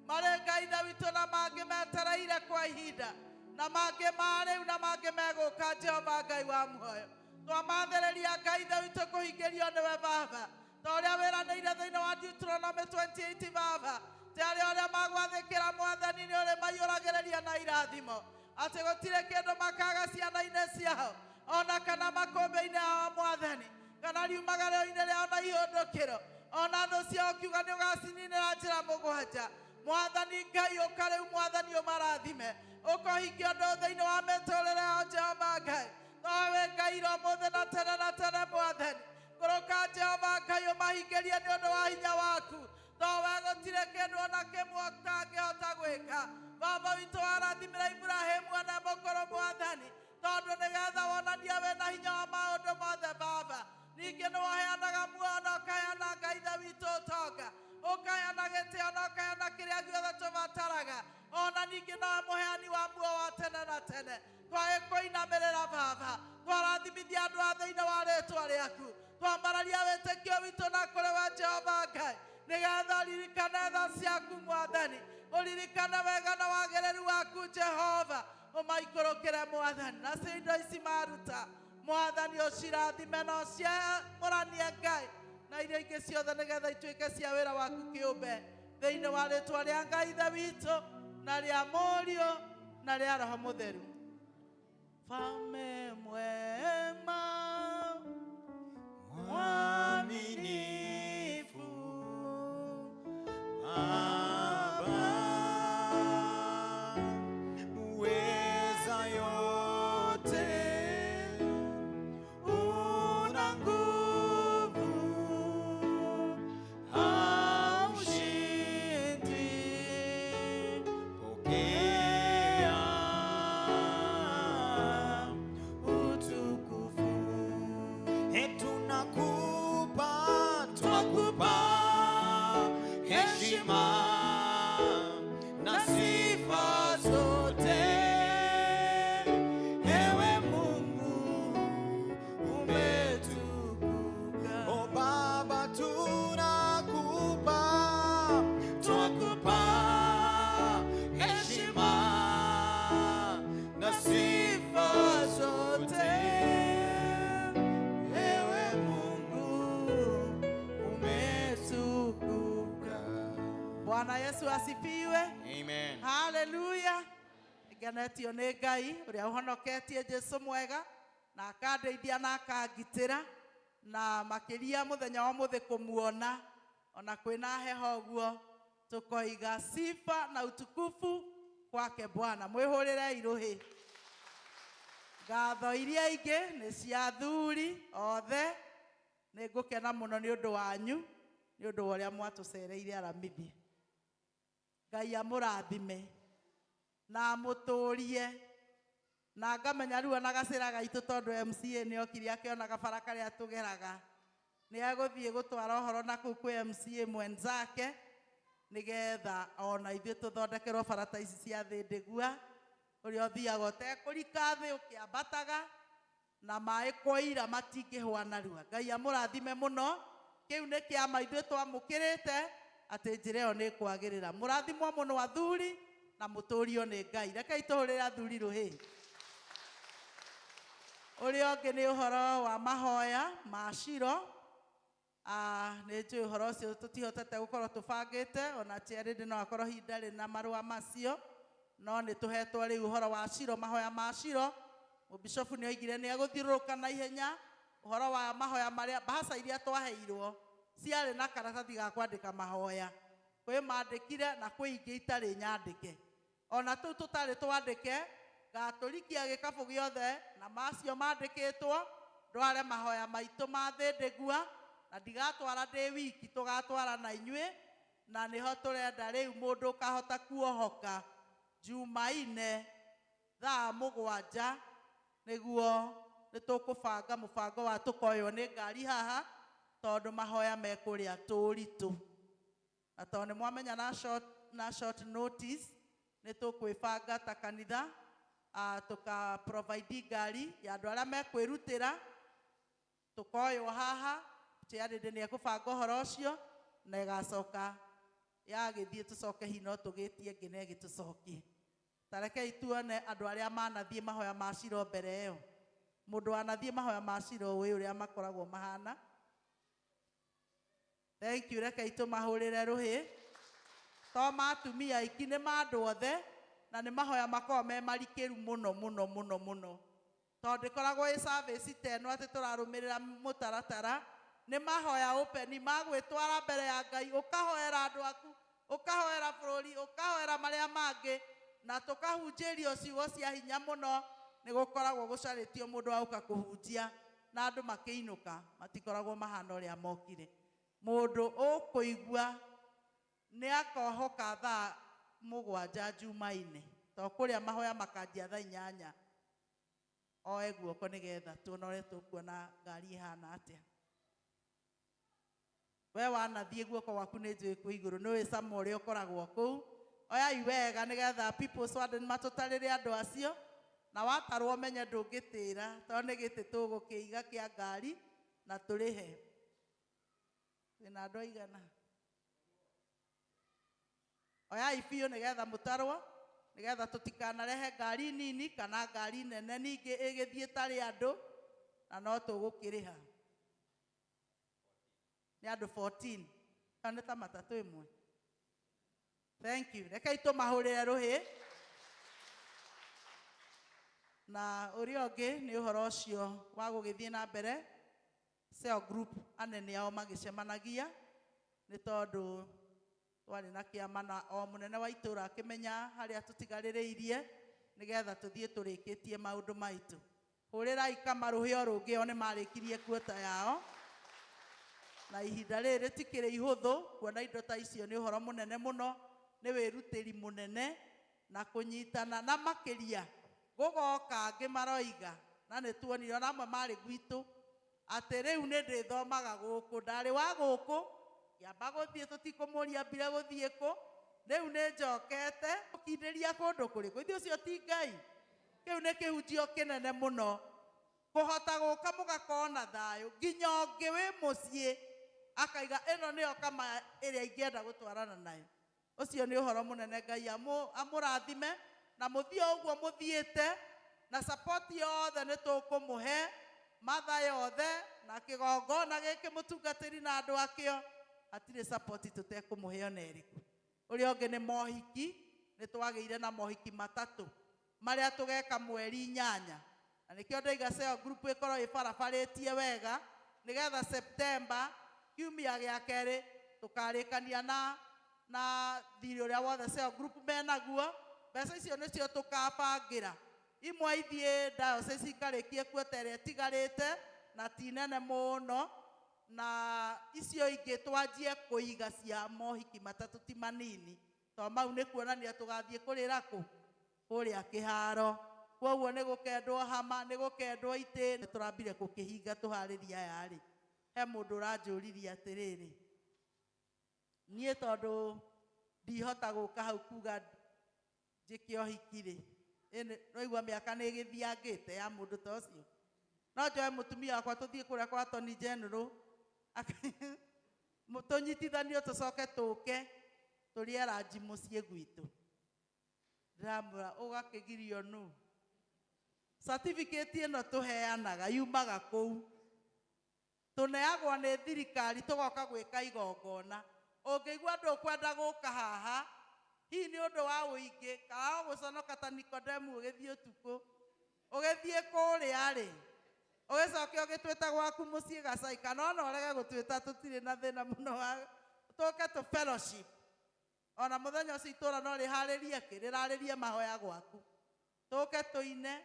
marĩ Ngai ithe witũ na mangĩ metereire kwa ihinda na mangĩ marĩu na mangĩ megũka Jehova Ngai wa muoyo twamathĩrĩria Ngai ithe witũ kũhingĩrio nĩwe Baba ta ũrĩa wĩranĩire thĩinĩ wa Deuteronomy 28 Baba ta arĩa magwathĩkĩra mwathani nĩ ũrĩ maiyũragĩrĩria na irathimo atĩ gũtirĩ kĩndũ makaga ciana-inĩ ciao ona kana makũmbĩ-inĩ ao Mwathani, kana riumagĩrĩro-inĩ rĩao na ihũndũkĩro, ona thũ ciao ũkiuga nĩ ũgacininĩra njĩra mũgwanja. Mwathani Ngai ũka rĩu Mwathani ũmarathime, ũkũhingia ũndũ thĩinĩ wa mĩtũrĩre yao Jehova Ngai. Nowe Ngai ro mũthĩ na tene Mwathani, ngũrũka Jehova Ngai ũmahingĩrie nĩ ũndũ wa hinya waku. Nowe gũtirĩ kĩndũ ona kĩmwe ũtangĩhota gwĩka. Baba witũ warathimĩra Iburahĩmu ona mũkũrũ Mwathani, tondũ nĩgetha wonanie wĩna hinya wa maũndũ mothe Baba. Ningĩ nĩ waheanaga muoyo na ũkaheana Ngai ithe witũ ũtonga, ũkaheana gĩtĩo na ũkaheana kĩrĩa gĩothe tũbataraga. Ona ningĩ nawe mũheani wa muoyo wa tene na tene. Twagĩkũinamĩrĩra Baba, twarathimithia andũ a thĩinĩ wa rĩĩtwa rĩaku, twambararia wĩtĩkio witũ na kũrĩ we Jehova Ngai, nĩgetha ririkane tha ciaku Mwathani, ũririkane wega na wagĩrĩru waku Jehova, ũmaikũrũkĩre Mwathani. Nacio indo ici maruta Mwathani ũcirathime na ũciamũranie Ngai na iria ingĩ ciothe, nĩgetha ituĩke cia wĩra waku kĩũmbe, thĩinĩ wa rĩĩtwa rĩa Ngai ithe witũ na rĩa Mũriũ na rĩa Roho Mũtheru. Mfalme mwema, mwaminifu, Baba, muweza yote, una nguvu, haushindwi. Pokea utukufu. Twakupa heshima na sifa zote, ewe Mungu umetukuka. O Baba, twakupa heshima na sifa zote, ewe Mungu umetukuka. Bwana Yesu asifiwe. Amen. Haleluya. Ngenetio nĩ Ngai ũrĩa ũhonoketie Jesũ mwega na akandeithia na akangitĩra, na makĩria mũthenya wa mũthĩ kũmuona ona kwĩna heho ũguo, tũkoiga sifa na utukufu kwake Bwana. Mwĩhũrĩre irũhĩ. Ngatho iria ingĩ nĩ cia athuri othe. Nĩ ngũkena mũno nĩ ũndũ wanyu, nĩ ũndũ wa ũrĩa mwatũcereire aramithi. Ngai amũrathime na mũtũrie, na ngamenya rĩu ona gacĩra gaitũ tondũ MCA nĩ okire akĩona gabara karĩa tũgeraga, nĩ egũthiĩ gũtwara ũhoro na kũu kwĩ MCA mwenzake, nĩgetha ona ithuĩ tũthondekerwo barata ici cia thĩ ndĩgua, ũrĩa ũthiaga ũtekũrika thĩ ũkĩambataga na maĩ kũira matingĩhwa narua. Ngai amũrathime mũno. Kĩu nĩ kĩama ithuĩ twamũkĩrĩte atĩ njĩra ĩyo nĩ kwagĩrĩra. Mũrathimwo mũno athuri na mũtũrio nĩ Ngai. Rekei tũhũrĩre athuri rũhĩ. Ũrĩa ũngĩ nĩ ũhoro wa mahoya ma Shiro. Nĩ njũĩ ũhoro ũcio tũtihotete gũkorwo tũbangĩte, ona Tĩarĩndĩ no akorwo hinda na marũa macio, no nĩ tũhetwo rĩu ũhoro wa Shiro, mahoya ma Shiro. Mũbishofu nĩ oigire nĩ egũthiũrũrũka na ihenya ũhoro wa mahoya marĩa mbaca iria twaheirwo ciarĩ na karatathi ga kwandĩka mahoya. Kwĩ mandĩkire na kwĩ ingĩ itarĩ nyandĩke. Ona tũu tũtarĩ twandĩke, ngatũrikia gĩkabũ gĩothe na macio mandĩkĩtwo, ndware mahoya maitũ ma thĩ ndĩgua, na ndigatwara ndĩ wiki, tũgatwara na inyuĩ, na nĩho tũrenda rĩu mũndũ ũkahota kuohoka Jumaine thaa 7 nĩguo nĩtũkũbanga mũbango wa tũkoywo nĩ ngari haha, tondũ mahoya mekũrĩa tũritũ. Na tondũ nĩ mwamenya na short notice, nĩtũkwĩbanga ta kanitha, tũka provide ngari ya andũ arĩa mekwĩrutĩra, tũkoywo haha. Tĩarĩndĩ nĩ ekũbanga ũhoro ũcio na ĩgacoka yagĩthiĩ tũcoke hino tũgĩtie ngine gĩtũcokie. Tarekei tuone andũ arĩa manathiĩ mahoya ma Shiro mbere ĩyo. Mũndũ wanathiĩ mahoya ma Shiro ũĩ ũrĩa makoragwo mahana. Thank you. Rekei tũmahũrĩre rũhĩ. To matumia iki nĩ mandũ othe, na nĩ mahoya makoragwo me marikĩru mũno mũno mũno mũno, tondũ ndĩkoragwo ĩ service ta ĩno atĩ tũrarũmĩrĩra mũtaratara. Nĩ mahoya open magwĩtwara mbere ya Ngai, ũkahoera andũ aku, ũkahoera bũrũri, ũkahoera marĩa mangĩ, na tũkahunjĩrio ciugo cia hinya mũno. Nĩ gũkoragwo gũcarĩtio mũndũ wa gũka kũhunjia na andũ makĩinũka, matikoragwo mahana ũrĩa mokire. Mũndũ ũkũigua nĩ akohoka thaa 7 Jumaine, tondũ kũrĩa mahoya makanjia thaa 8. Oe guoko nĩgetha tuone ũrĩa tũkuona ngari ihana atĩa. We wanathiĩ guoko gwaku nĩ njũĩ kwĩ igũrũ, nĩũĩ sama ũrĩa ũkoragwo kũu. Oyai wega nĩgetha People's Warden matũtarĩre andũ acio, na watarwo menye ndũngĩtĩra, tondũ nĩ gĩtĩ tũgũkĩiga kĩa ngari na tũrĩhe. Twĩna andũ aigana? Oyai biũ nĩgetha mũtarwo, nĩgetha tũtikanarehe ngari nini kana ngari nene ningĩ ĩgĩthiĩ tarĩ andũ, na no tũgũkĩrĩha. Nĩ andũ 14, kana nĩ ta matatũ ĩmwe. Thank you. Rekei tũmahũrĩre rũhĩ. Na ũrĩa ũngĩ nĩ ũhoro ũcio wa gũgĩthiĩ na mbere cell group anene ao magĩcemanagia, nĩ tondũ twarĩ na kĩama na o mũnene wa itũũra akĩmenya harĩa tũtigarĩrĩirie, nĩgetha tũthiĩ tũrĩkĩtie maũndũ maitũ. Hũrĩrai kamarũhĩ o rũngĩ, o nĩ marĩkirie kuota yao. Na ihinda rĩrĩ tikĩrĩ ihũthũ, kuona indo ta icio nĩ ũhoro mũnene mũno, nĩ wĩrutĩri mũnene na kũnyitana, na makĩria gũgoka angĩ maroiga, na nĩ tuonire ona amwe marĩ gwitũ, atĩ rĩu nĩ ndĩthomaga gũkũ, ndarĩ wa gũkũ, ngĩamba gũthiĩ tũtikũmũria mbire gũthiĩ kũ, rĩu nĩ njokete gũkindĩria kũndũ kũrĩkũ, ithuĩ ũcio ti Ngai. Kĩu nĩ kĩhunjio kĩnene mũno, kũhota gũka mũgakorwo na thayũ, nginya ũngĩ wĩ mũciĩ akaiga ĩno nĩyo kama ĩrĩa ingĩenda gũtwarana nayo. Ũcio nĩ ũhoro mũnene. Ngai amũrathime, na mũthiĩ ũguo mũthiĩte, na support yothe nĩ tũkũmũhe, matha yothe na kĩgongona gĩkĩ mũtungatĩri na andũ akĩo, hatirĩ support tũtekũmũhe ona ĩrĩkũ. Ũrĩa ũngĩ nĩ mohiki, nĩ twagĩire na mohiki matatũ marĩa tũgeka mweri 8, na nĩkĩo ndaiga cell group ĩkorwo ĩbarabarĩtie wega, nĩgetha September kiumia gĩa kerĩ tũkarĩkania na thirĩ ũrĩa wothe cell group menaguo. Mbeca icio nĩcio tũkabangĩra, imwe ithiĩ diocese ikarĩkie kuota ĩrĩa ĩtigarĩte na ti nene mũno, na icio ingĩ twanjie kũiga cia mohiki matatũ ti manini, tondũ mau nĩ kuonania tũgathiĩ kũrĩra kũ, kũrĩa kĩharo. Kwoguo nĩ gũkendwo hama, nĩ gũkendwo itĩ, nĩ tũrambire gũkĩhinga tũharĩria aya-rĩ. He mũndũ ũranjũririe atĩrĩrĩ, niĩ tondũ ndihota gũka hau kuga njĩke ũhiki-rĩ, noigua mĩaka nĩ ĩgĩthiangĩte ya mũndũ ta ũcio, no njoe mũtumia wakwa tũthiĩ kũrĩa kwa Attorney General tũnyitithanio tũcoke tũke tũrĩe ranji mũciĩ gwitũ. Ndĩramwĩra ũgakĩgirio nũ? Certificate ĩno tũheanaga yumaga kũu, tũneagwo nĩ thirikari, tũgoka gwĩka igongona. Ũngĩigua ndũkwenda gũka haha, hihi nĩ ũndũ wa ũingĩ, kana gũconoka ta Nikodemu ũgĩthiĩ ũtukũ, ũgĩthiĩ kũrĩa-rĩ, ũgĩcoke ũgĩtwĩta gwaku mũciĩ Gacai, kana ona ũrege gũtwĩta, tũtirĩ na thĩna mũno wa tũke tũ fellowship. Ona mũthenya ũcio itũũra no rĩharĩrie kĩ, rĩrarĩrie mahoya gwaku, tũke tũine,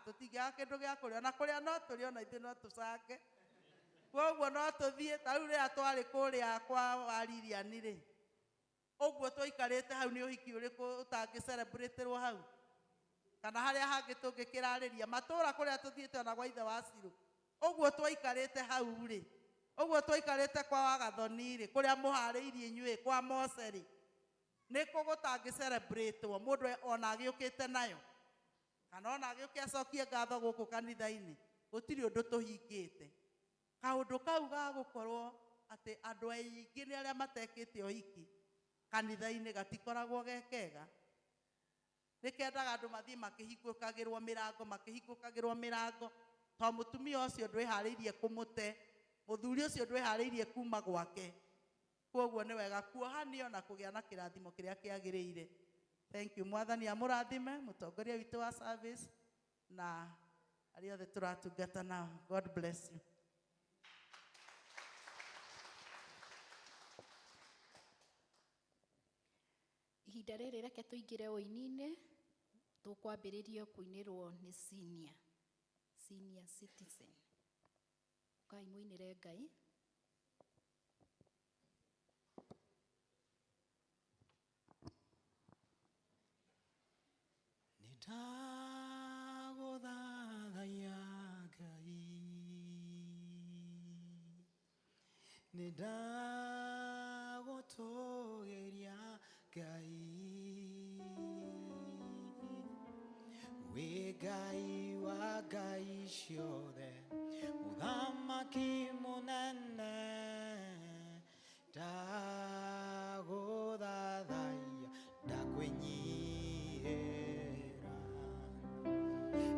tũtingĩaga kĩndũ gĩa kũrĩa, ona kũrĩa no tũrĩ, ona ithuĩ no tũcake. Kwoguo no tũthiĩ, ta rĩu rĩrĩa twarĩ kũrĩa kwa Waririani-rĩ, ũguo tũikarĩte hau, nĩ ũhiki ũrĩkũ ũtangĩ celebrate-rwo hau? Kana harĩa hangĩ tũngĩkĩrarĩria matũũra kũrĩa tũthiĩte ona gwa ithe wa Ciro, ũguo tũikarĩte hau-rĩ, ũguo tũikarĩte kwa Wagathoni-rĩ, kũrĩa mũharĩirie inyuĩ kwa Mose-rĩ, nĩkũ gũtangĩ celebrate-wo mũndũ ona agĩũkĩte nayo, kana ona agĩũke acokie ngatho gũkũ kanitha-inĩ? Gũtirĩ ũndũ tũhingĩte. Kaũndũ kau ga gũkorwo atĩ andũ aingĩ nĩ arĩa matekĩte ũhiki kanitha-inĩ gatikoragwo gekega. Nĩkendaga andũ mathiĩ makĩhingũkagĩrwo mĩrango, tondũ mũtumia ũcio ndwĩharĩirie kũmũte, mũthuri ũcio ndwĩharĩirie kuma gwake. Kwoguo nĩ wega kuohanio na kũgĩa na kĩrathimo kĩrĩa kĩagĩrĩire. Thank you. Mwathani amurathime mutongoria witu wa service na arĩa othe tũratungata nao. God bless you. Ihinda rĩrĩ reke tũingĩre ũini-inĩ, tũkwambĩrĩrio kũinĩrwo nĩ senior citizen. Ũkai mũinĩre Ngai. Nĩndagũthathaiya Ngai, nĩndagũtũgĩria Ngai, wĩ Ngai wa ngai ciothe, mũthamaki mũnene, ndagũthathaiya ndakwĩnyihĩra,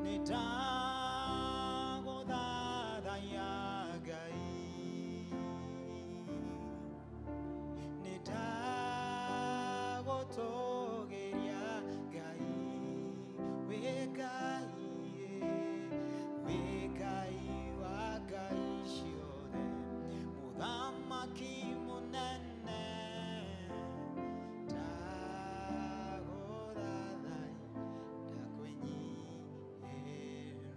nĩndagũthathaiya Ngai, nĩndagũtũgĩria Ngai, wĩ Ngai, wĩ Ngai wa ngai ciothe, mũthamaki mũnene, ndagũthathaiya ndakwĩnyihĩra.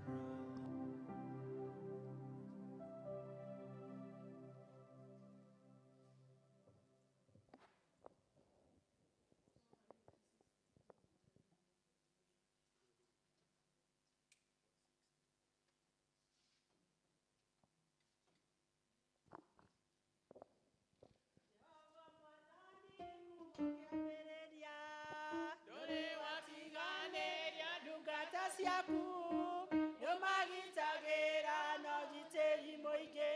Ndũrĩ watiganĩria ndungata ciaku, nĩũmagitagĩra na ũgitĩri mũingĩ,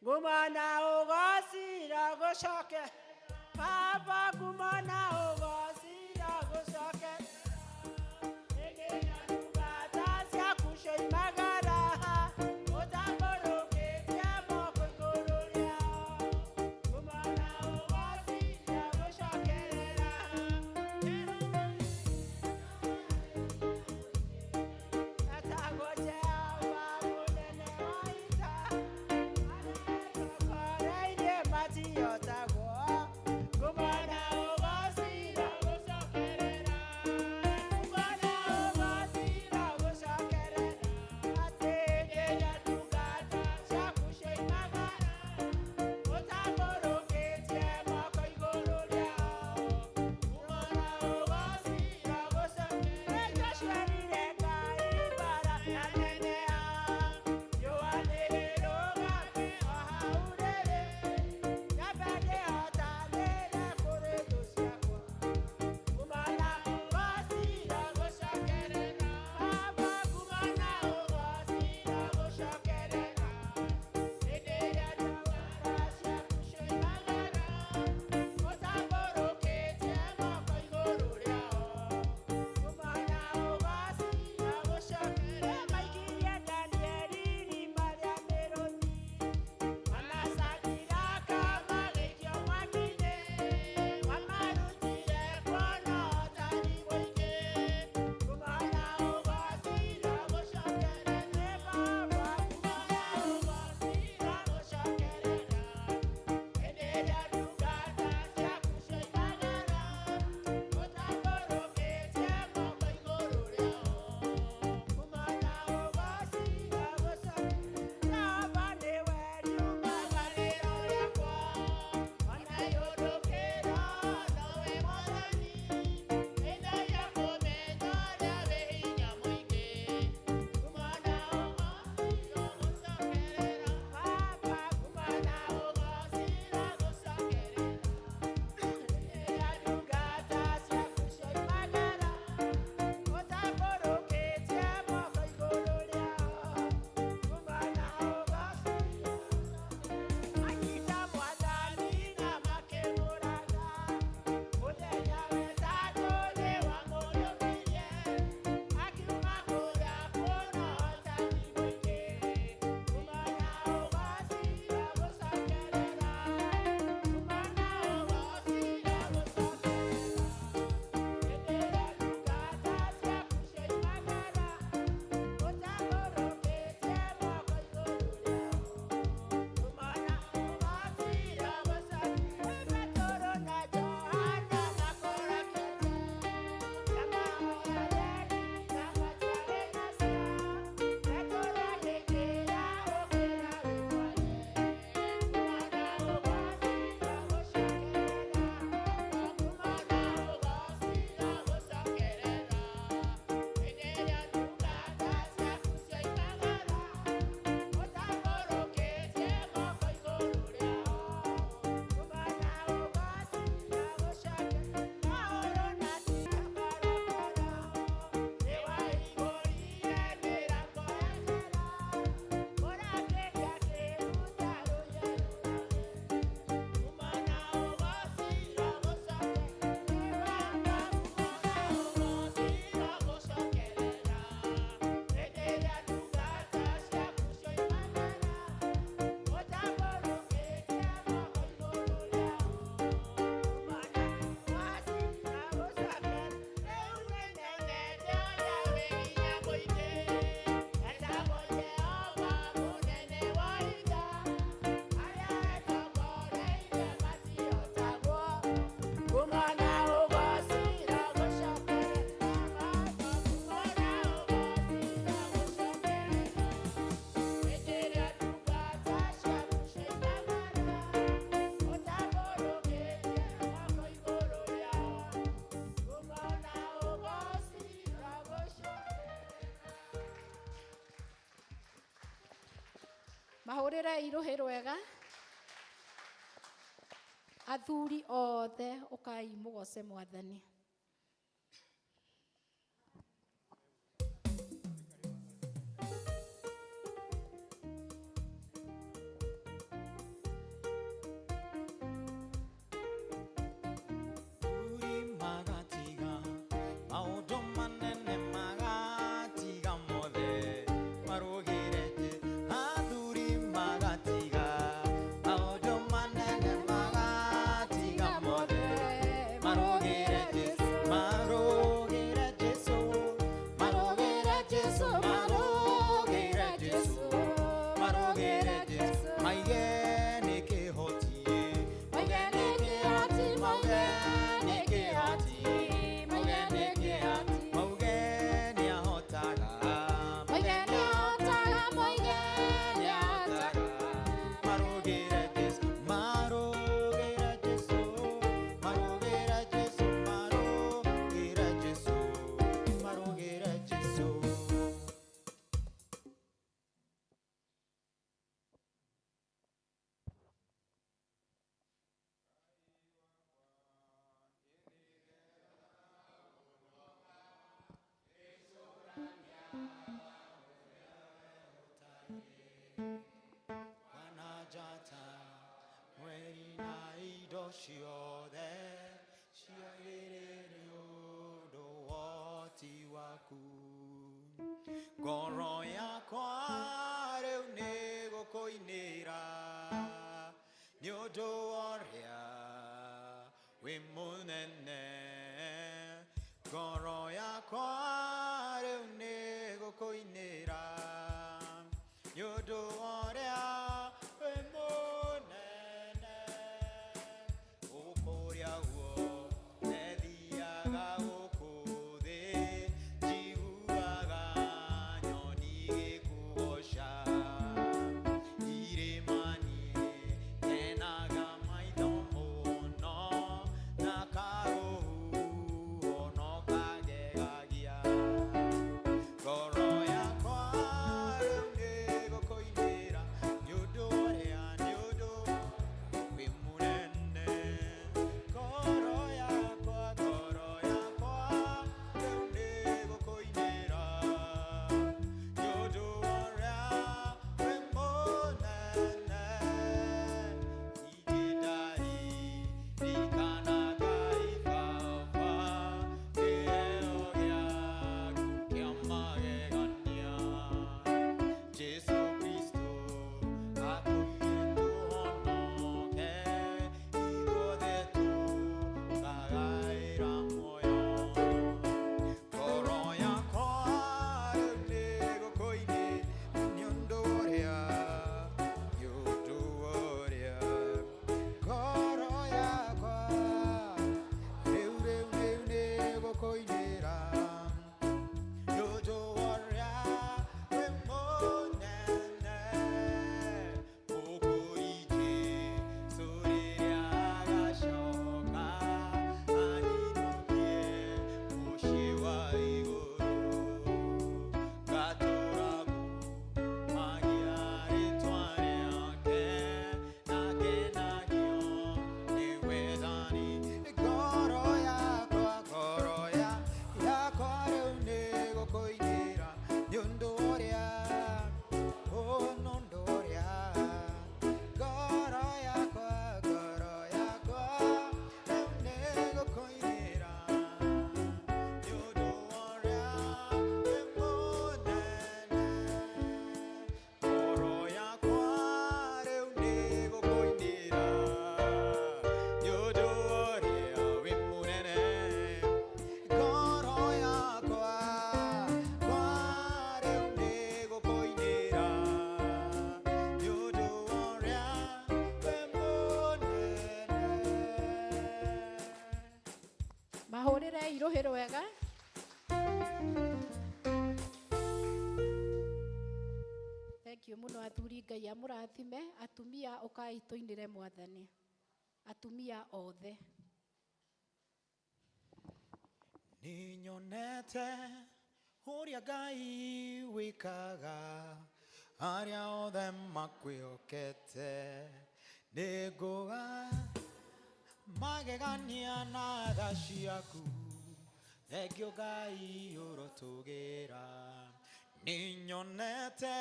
ngumana ũgocira gũcoke, Baba ngumana ũgocira gũcoke, ĩgĩra ndungata ciaku cioimagara, ũtambũrũkĩtie moko igũrũ rĩao, ngumana ũgocira gũcokerera, etagwo Jehova mũnene wa ita, arĩa tokoreirie matiotagwo, ngumana ũgocira mahũrĩre irũhĩ rwega. Athuri othe ũkai mũgoce Mwathani. Ngoro yakwa rĩu nĩ gũkũinĩra nĩ ũndũ ũrĩa wĩ mũnene. Ngoro yakwa rĩu nĩ gũkũinĩra nĩ ũndũ ũrĩa wĩ mũnene. Ũkũrĩa guo nethiaga gũkũ thĩ njiguaga nyoni gĩkũgoca. Irĩma-inĩ nyenaga maitho mũno na karũhuho no kagegagia. Ngoro yakwa rĩu nĩ gũkũinĩra nĩ ũndũ ũrĩa nĩ ũndũ wĩ mũnene. Ngoro yakwa rĩu nĩ gũkũinĩra nĩ ũndũ ũrĩa wĩ mũnene. Ningĩ ndaririkanaga ibaba kĩheo gĩaku kĩa magegania. Jesu Kristo akuire tũhonoke, ithuothe tũkagaĩra muoyo. Ngoro yakwa rĩu nĩ gũkũinĩra nĩ ũndũ ũrĩa ngoro yakwa rĩu nĩ gũkũinĩra nĩ ũndũ ũrĩa wĩ mũnene. Ũkũri Jesũ rĩrĩa agacoka anyinũkie mũciĩ wa igũrũ. Ngatũũra ngumagia rĩĩtwa rĩake na ngenagio nĩ wendani. Ngoro yakwa rĩu nĩ gũkũinĩra nĩ ũndũ ũrĩa nĩ ũndũ ũrĩa. Ngoro yakwa rĩu nĩ gũkũinĩra nĩ ũndũ ũrĩa wĩ mũnene. Ngoro yakwa rĩu nĩ gũkũinĩra nĩ ũndũ ũrĩa wĩ mũnene. Ngoro yakwa rĩu nĩ gũkũinĩra nĩ ũndũ ũrĩa wĩ mũnene. Mahũrĩre irũhĩ rwega. Thank you mũno athuri, Ngai amũrathime. Atumia ũkai tũinĩre Mwathani. Atumia othe. Nĩnyonete ũrĩa Ngai wĩkaga arĩa othe makwĩhokete nĩngũga magegania na tha ciaku thengio Ngai ũrotũgĩra nĩnyonete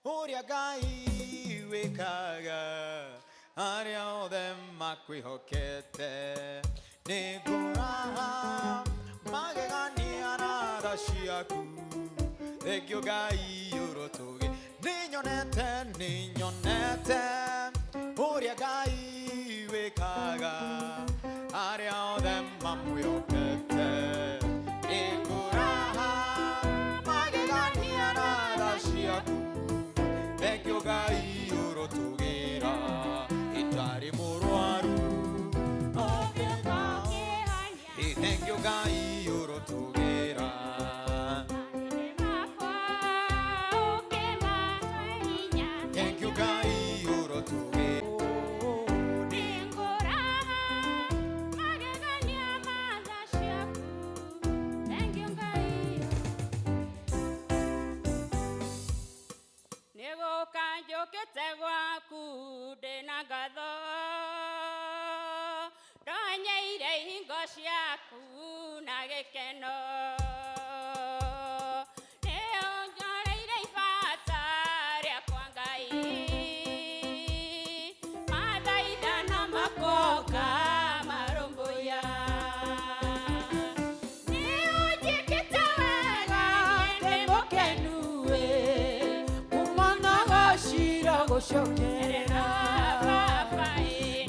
ũrĩa Ngai wĩkaga arĩa othe makwĩhokete nĩngũraha magegania na tha ciaku thengio Ngai ũrotũgĩra nĩnyonete ũrĩa Ngai wĩkaga arĩa othe mamwĩhokete nĩngũraha magegania na tha ciaku thengio Ngai ũrotũgĩra itarĩ mũrwaru thengio Ngai ũrotũgĩra thengio Ngai ũrotũgĩra Njũkĩte gwaku ndĩna ngatho ndonyeire ihingo ciaku na gĩkeno nĩũnyoreire ibata rĩakwa Ngai mathaitha na makoka marũmbũiya nĩũnjĩkĩte wega ndĩ mũkenu gũcokerera baba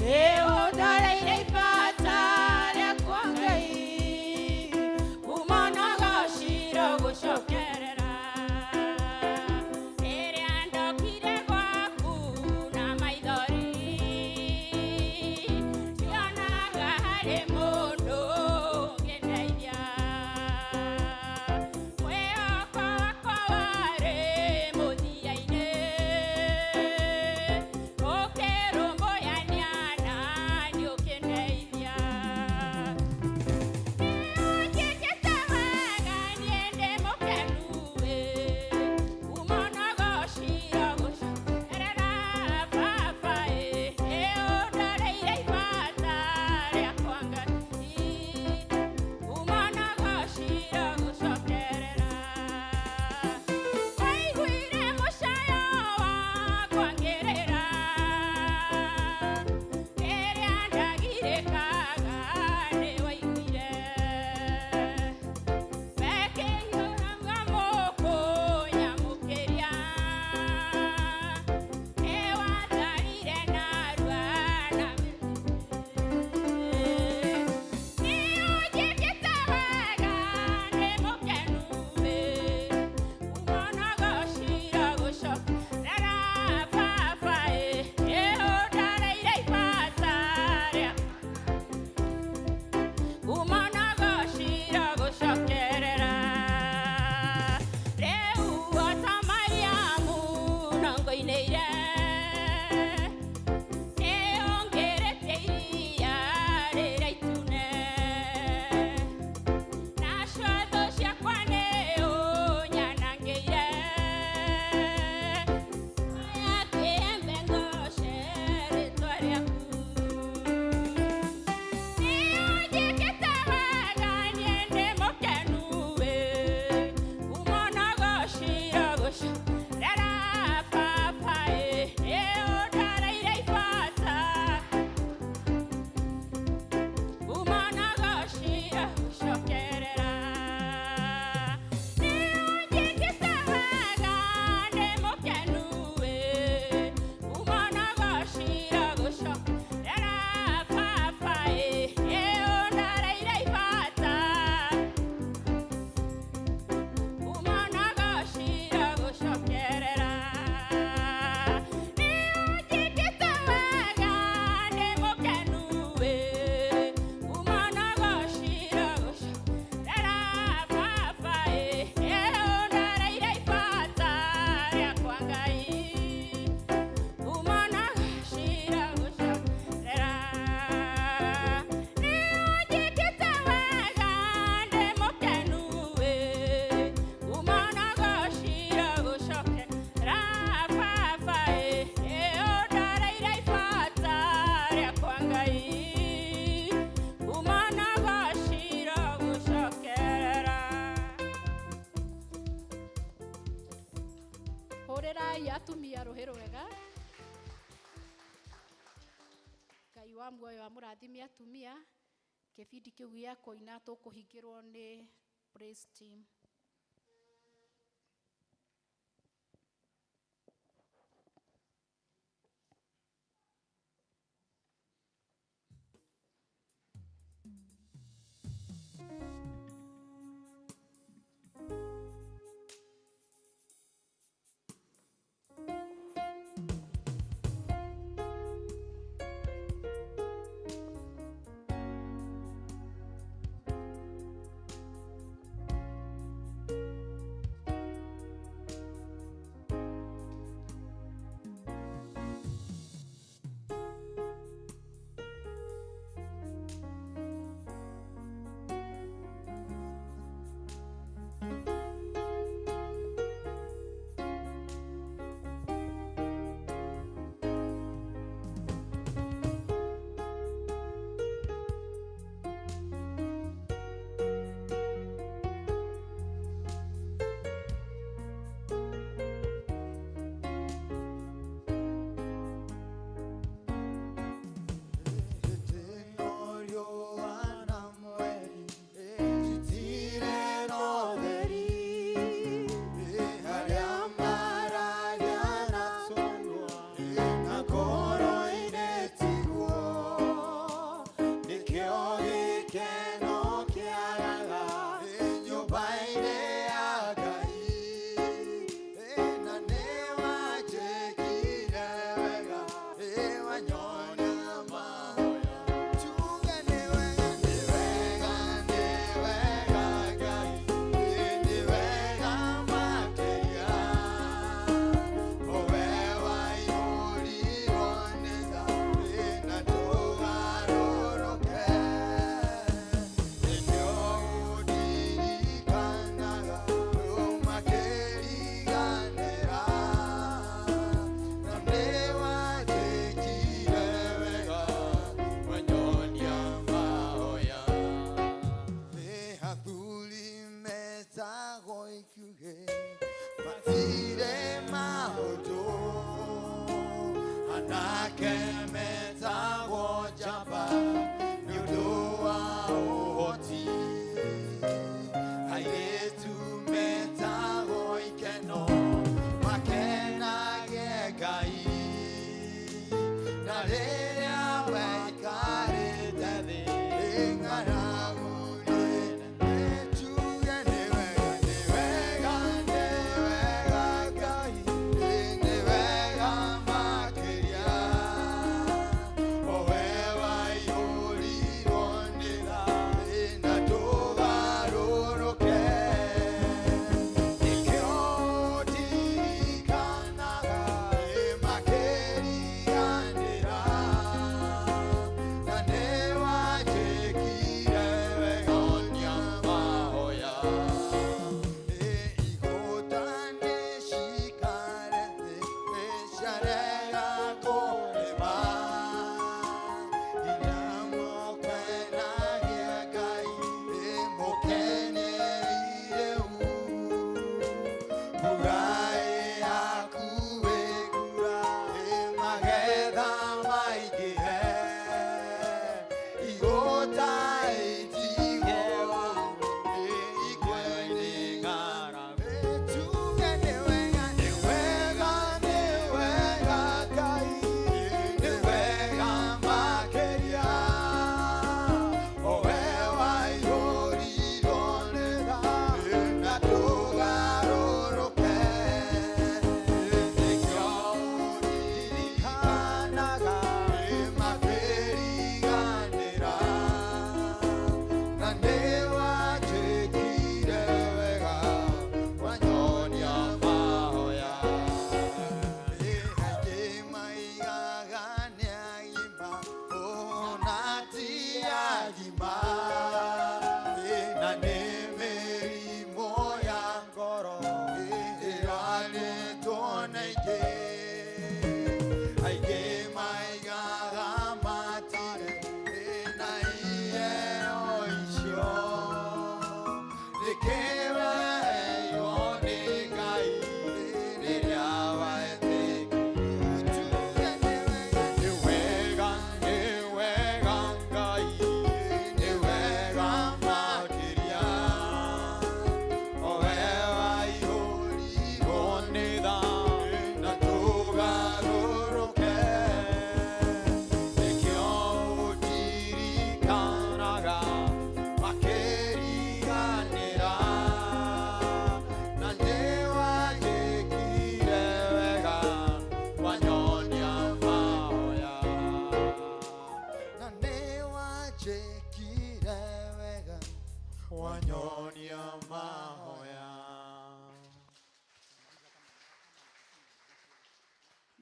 nĩũndoreire ibata rĩakwa Ngai umanaga cira gũcokerera rĩrĩa ndokire gwaku na maithori cionaga harĩ mũndũ ũngĩndeithia mwĩhoko wakwa warĩ mũthia-inĩ hũrĩrai atumia rũhĩ rwega. Ngai wa muoyo amũrathime atumia. Kĩbindi kĩu gĩa kũina tũkũhingĩrwo nĩ praise team. Rĩrĩa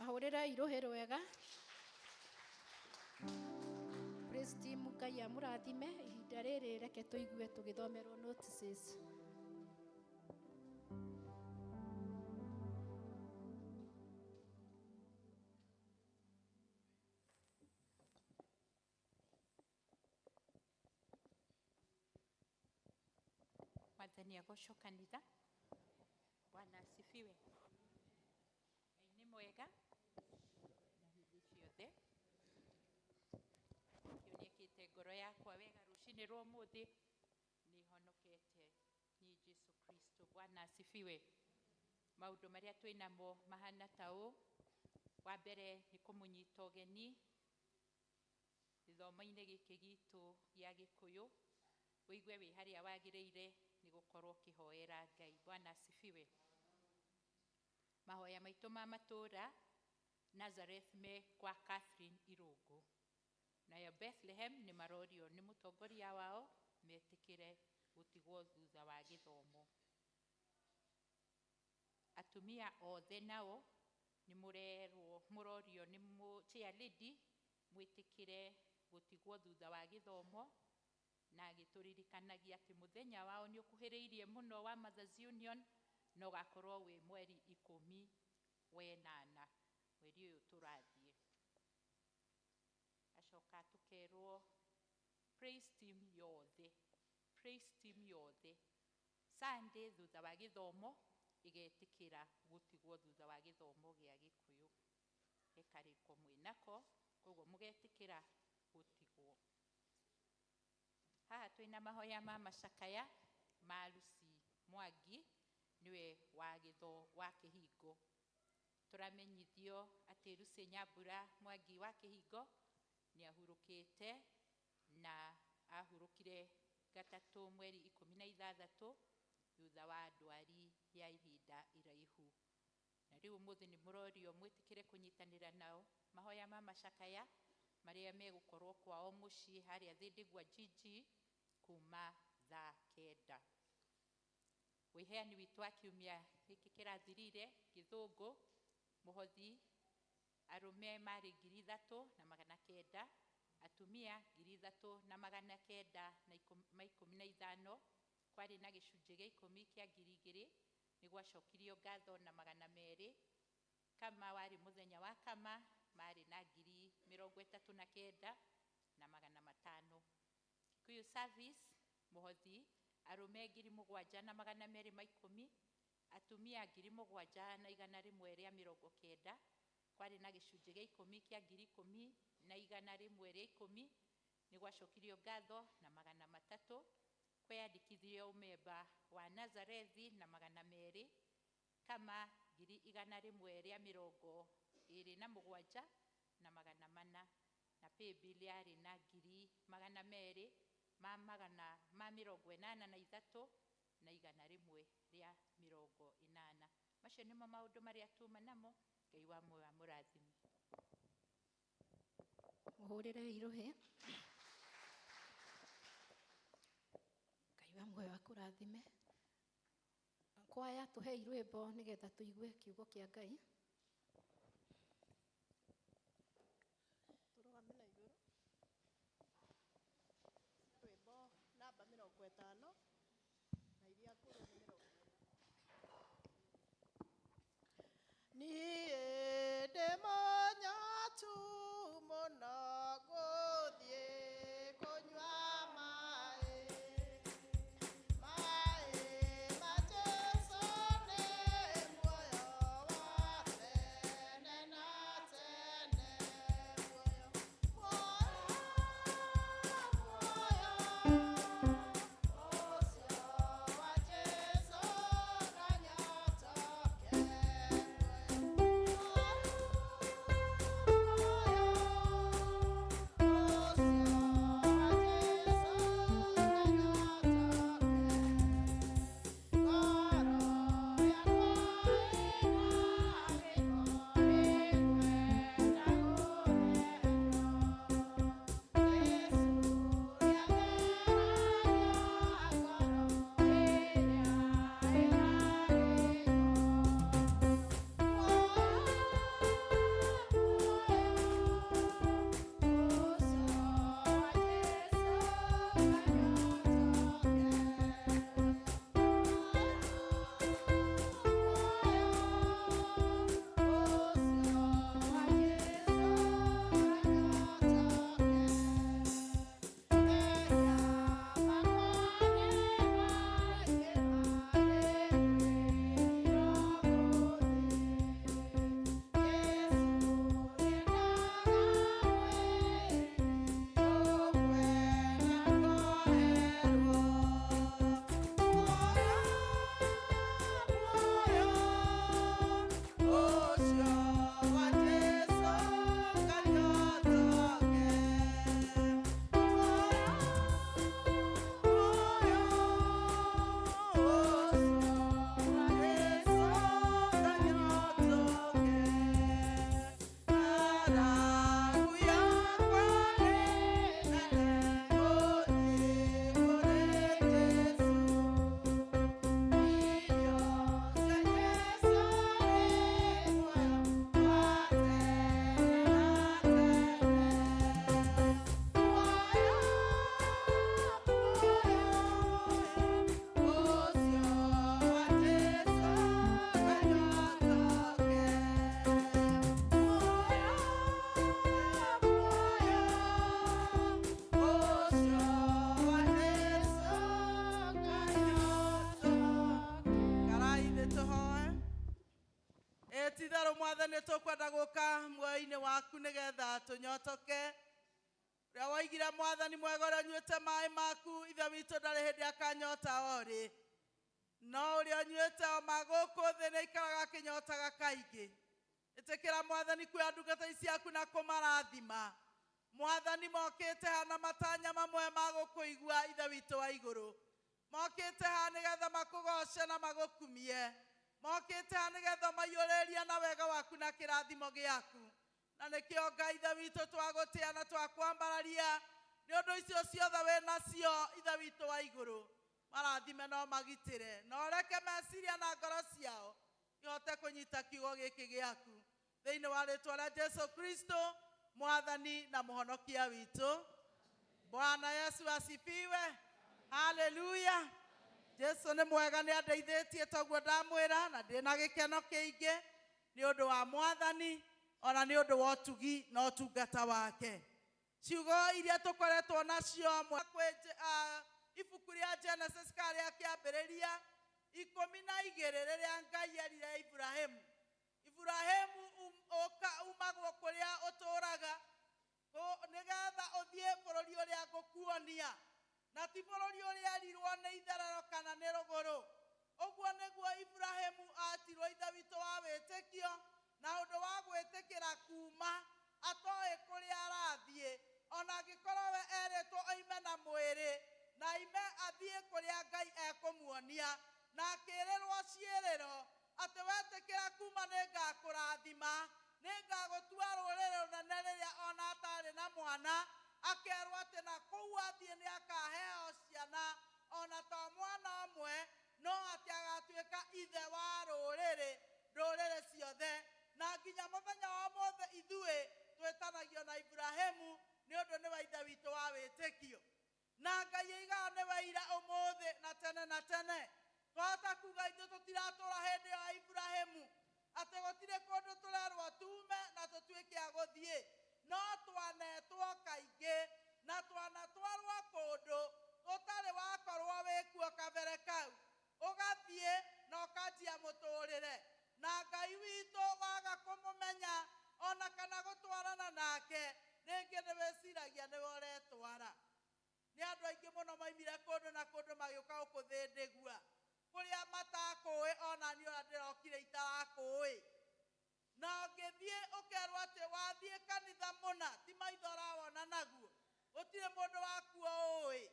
mahũrĩre Irũhĩ rwega. Praise team, Ngai amũrathime. Ihinda rĩrĩ reke tũigue tũgĩthomerwo notices. Mwathani agocwo kanitha. Bwana asifiwe. Ngai nĩ mwega na hĩndĩ ciothe. Kĩonekete ngoro yakwa wega rũcinĩ rwa ũmũthĩ nĩ honokete ni Jesu Kristo. Bwana asifiwe. Maũndũ marĩa twĩnamo mahana ta ũũ. Wa mbere nĩ kũmũnyita ũgeni gĩthomo-inĩ gĩkĩ gitũ gĩa Gĩkũyũ. Wĩigue wĩ harĩa wagĩrĩire nĩ gũkorwo ũkĩhoera Ngai. Bwana asifiwe. Mahoya maitũ ma matũũra Nazareth me kwa Catherine Irũngũ. Nayo Bethlehem nĩ marorio nĩ mũtongoria wao metĩkĩre gũtigwo thutha wa gĩthomo. Atumia othe nao nĩ mũrorio nĩ chair lady mwĩtĩkĩre gũtigwo thutha wa gĩthomo, na agĩtũririkanagia atĩ mũthenya wao nĩ ũkuhĩrĩirie mũno wa Mothers Union na ũgakorwo wĩ mweri 18 mweri ũyũ tũrathiĩ. Acoka tũkerwo praise team yothe, praise team yothe Sunday thutha wa gĩthomo igetĩkĩra gũtigwo thutha wa gĩthomo gĩa Gĩkũyũ. Gekarĩko mwĩnako, koguo mũgetĩkĩra gũtigwo. Haha twĩna mahoya ma macakaya ma Lucy Mwangi niwe wa Kĩhingo. Tũramenyithio atĩ Lucy Nyambura Mwangi wa Kĩhingo nĩ ahurũkĩte na ahurũkire gatatũ mweri 16 thutha wa ndwari ya ihinda iraihu. Na rĩu ũmũthĩ nĩ mũrorio mwĩtĩkĩre kũnyitanĩra nao mahoya ma macakaya marĩa megũkorwo kwao mũciĩ harĩa Thĩndĩgwa Jiji kuma thaa 9. Wĩheani witũ wa kiumia gĩkĩ kĩrathirire Gĩthũngũ Mũhothi, arũme marĩ 3,900, atumia 3,915, kwarĩ na gĩcunjĩ gĩa 10 kĩa 2,000 nĩ gwacokirio ngatho na 200. Kama warĩ mũthenya wa kama marĩ na 39,500. Kikuyu service Mũhothi, arũme 7,210, atumia 7,190, kwarĩ na gĩcunjĩ gĩa 10 kĩa 10,110 nĩ gwacokirio ngatho na 300. Kweyandĩkithire ũmemba wa Nazarethi na 200, kama 1,127 na 400, na paybill yarĩ na 200,883 na 180. Macio nĩmo maũndũ marĩa tuma namo. Ngai wa muoyo amũrathime. Mũhũrĩre Irũhĩ. Ngai wa muoyo akũrathime. Kwaya tũhe irwĩmbo nĩgetha tũigue kiugo kĩa Ngai. Tũrũgame na igũrũ. Rwĩmbo namba 50 na iria ngũrũ nĩ 40. Niĩ ndĩ mũnyatu mũno gũthiĩ kũnyua maĩ. Maĩ ma Jesũ nĩ muoyo wa tene na tene. Muoyo, muoyo, mothe nĩ tũkwenda gũka muoyo-inĩ waku nĩgetha tũnyotoke. Rĩrĩa waigire Mwathani mwega ũrĩa ũnyuĩte maĩ maku, ithe witũ ndarĩ hĩndĩ akanyota orĩ. No ũrĩa ũnyuĩte o magũkũ thĩ nĩaikaraga akĩnyotaga kaingĩ. Ĩtĩkĩra Mwathani kuoya ndungata ici ciaku na kũmarathima. Mwathani mokĩte hana matanya mamwe ma gũkũigua ithe witũ wa igũrũ. Mokĩte ha nĩgetha makũgoce na magũkumie. Mokĩte ha nĩgetha maiyũrĩrie na wega waku na kĩrathimo gĩaku. Na nĩkĩo Ngai ithe witũ twagũtĩa na twakwambararia nĩ ũndũ icio ciothe wĩ nacio ithe witũ wa igũrũ. Marathime no magitĩre na ũreke meciria na ngoro ciao ihote kũnyita kiugo gĩkĩ gĩaku thĩinĩ wa rĩĩtwa rĩa Jesu Kristo Mwathani na mũhonokia witũ. Bwana Yesu asifiwe. Haleluya. Jesu nĩ mwega, nĩ andeithĩtie toguo ndamwĩra, na ndĩ na gĩkeno kĩingĩ nĩ ũndũ wa Mwathani ona nĩ ũndũ wa ũtugi na ũtungata wake. Ciugo iria tũkoretwo nacio ibuku rĩa Genesis karĩa kĩambĩrĩria 12 rĩrĩa Ngai erire Ibrahimu. Ibrahimu umagwo kũrĩa ũtũũraga nĩgetha ũthiĩ bũrũri ũrĩa ngũkuonia, na ti bũrũri ũrĩa erirwo nĩ itherero kana nĩ rũgũrũ. Ũguo nĩguo Ibrahimu atirwo ithe witũ wa wĩtĩkio, na ũndũ wa gwĩtĩkĩra kuma atoĩ kũrĩa arathiĩ, ona angĩkorwo we erĩtwo oime na mwĩrĩ na aime athiĩ kũrĩa Ngai ekũmuonia, na akĩrĩrwo ciĩrĩro atĩ wetĩkĩra kuma nĩngakũrathima, nĩngagũtua rũrĩrĩ rũnene rĩrĩa ona atarĩ na mwana, akerwo atĩ na kũu athiĩ nĩakaheo ciana ona to mwana ũmwe, no atĩ agatuĩka ithe wa ndũrĩrĩ ciothe. Na nginya mũthenya wa ũmũthĩ ithuĩ twĩtanagio na Ibrahimu nĩ ũndũ nĩ wa ithe witũ wa wĩtĩkio. Na Ngai aigaga nĩ wa ira ũmũthĩ na tene na tene. Twahota kuuga ithuĩ tũtiratũũra hĩndĩ ya Ibrahimu, atĩ gũtirĩ kũndũ tũrerwo tume na tũtuĩke a gũthiĩ, no twanetwo kaingĩ na twanatwarwo kũndũ ũtarĩ wakorwo wĩkuo kabere kau, ũgathiĩ na ũkanjia mũtũũrĩre. Na Ngai witũ waga kũmũmenya ona kana gũtwarana nake, rĩngĩ nĩwĩciragia nĩwe ũretwara. Nĩ andũ aingĩ mũno maimire kũndũ na kũndũ magĩũka gũkũthĩndĩgua, kũrĩa matakũĩ ona niĩ ũrĩa ndĩrokire itarakũĩ. Na ũngĩthiĩ ũkerwo atĩ wathiĩ kanitha mũna, ti maitho ũrawona naguo, gũtirĩ mũndũ wakuo ũĩ,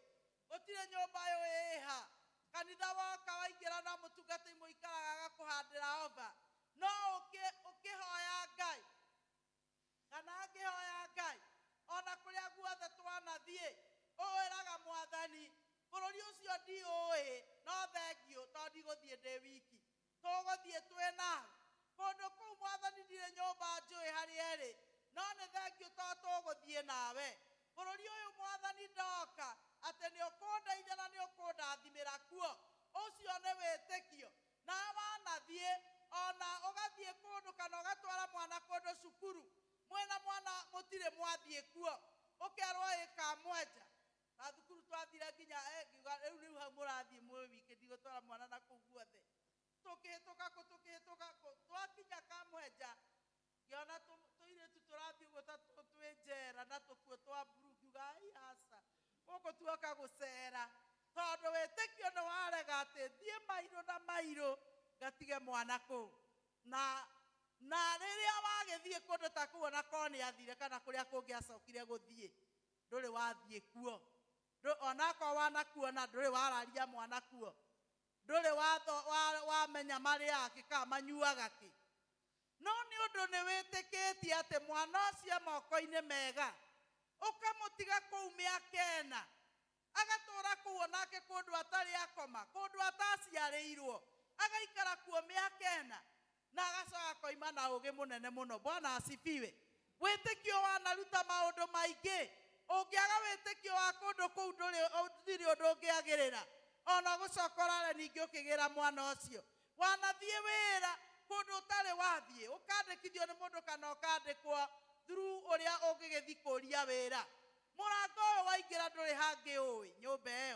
gũtirĩ nyũmba ĩha, kanitha woka waingĩra no mũtungatĩri mũikaraga agakũhandĩra ova. No ũkĩhoya Ngai kana angĩhoya Ngai ona kũrĩa guothe twanathiĩ, ũĩraga Mwathani bũrũri ũcio ndiũĩ, no thengiũ tondũ ndigũthiĩ ndĩ wiki, tũgũthiĩ twĩ nawe. Kũndũ kũu Mwathani ndirĩ nyũmba njũĩ harĩa ĩrĩ, no nĩ thengiũ tondũ tũgũthiĩ nawe. Bũrũri ũyũ Mwathani ndoka atĩ nĩ ũkũndeithia na nĩ ũkũndathimĩra kuo, ũcio nĩ wĩtĩkio. Na wanathiĩ ona ũgathiĩ kũndũ kana ũgatwara mwana kũndũ cukuru, mwĩna mwana mũtirĩ mwathiĩ kuo, ũkerwo ĩkamwenja. Na thukuru twathire nginya rĩu hau mũrathiĩ mwĩ wiki, ndigũtwara mwana na kũu guothe. Tũkĩhĩtũka twakinya Kamwenja, ngĩona tũirĩtu tũrathiĩ ũguo ta twĩ njera na tũkuo twa mburu, ngiuga ai aca gũkũ tuoka gũcera, tondũ wĩtĩkio nĩ warega atĩ thiĩ mairũ na mairũ ngatige mwana kũu. Na rĩrĩa wagĩthiĩ kũndũ ta kũu ona korwo nĩ athire kana kũrĩa kũngĩ acokire gũthiĩ, ndũrĩ wathiĩ kuo. Onakorwo wanakuona ndũrĩ wararia mwana kuo, ndũrĩ wamenya marĩa akĩ kana manyuaga kĩ. No nĩ ũndũ nĩ wĩtĩkĩtie atĩ mwana ũcio moko-inĩ mega, ũkamũtiga kũu mĩaka 4, agatũũra kũu onake kũndũ atarĩ akoma, kũndũ ataciarĩirwo, agaikara kuo mĩaka 4 na agacoka koima na ũgĩ mũnene mũno. Bwana asifiwe. Wĩtĩkio wanaruta maũndũ maingĩ. Ũngĩaga wĩtĩkio wa kũndũ kũu ndũrĩ ũndũ ũngĩagĩrĩra, ona gũcoka ũrare ningĩ ũkĩgĩra mwana ũcio. Wanathiĩ wĩra kũndũ ũtarĩ wathiĩ, ũkandĩkithio nĩ mũndũ kana ũkandĩkwo through ũrĩa ũngĩgĩthiĩ kũria wĩra. Mũrango ũyũ waingĩra ndũrĩ hangĩ ũĩ nyũmba ĩyo,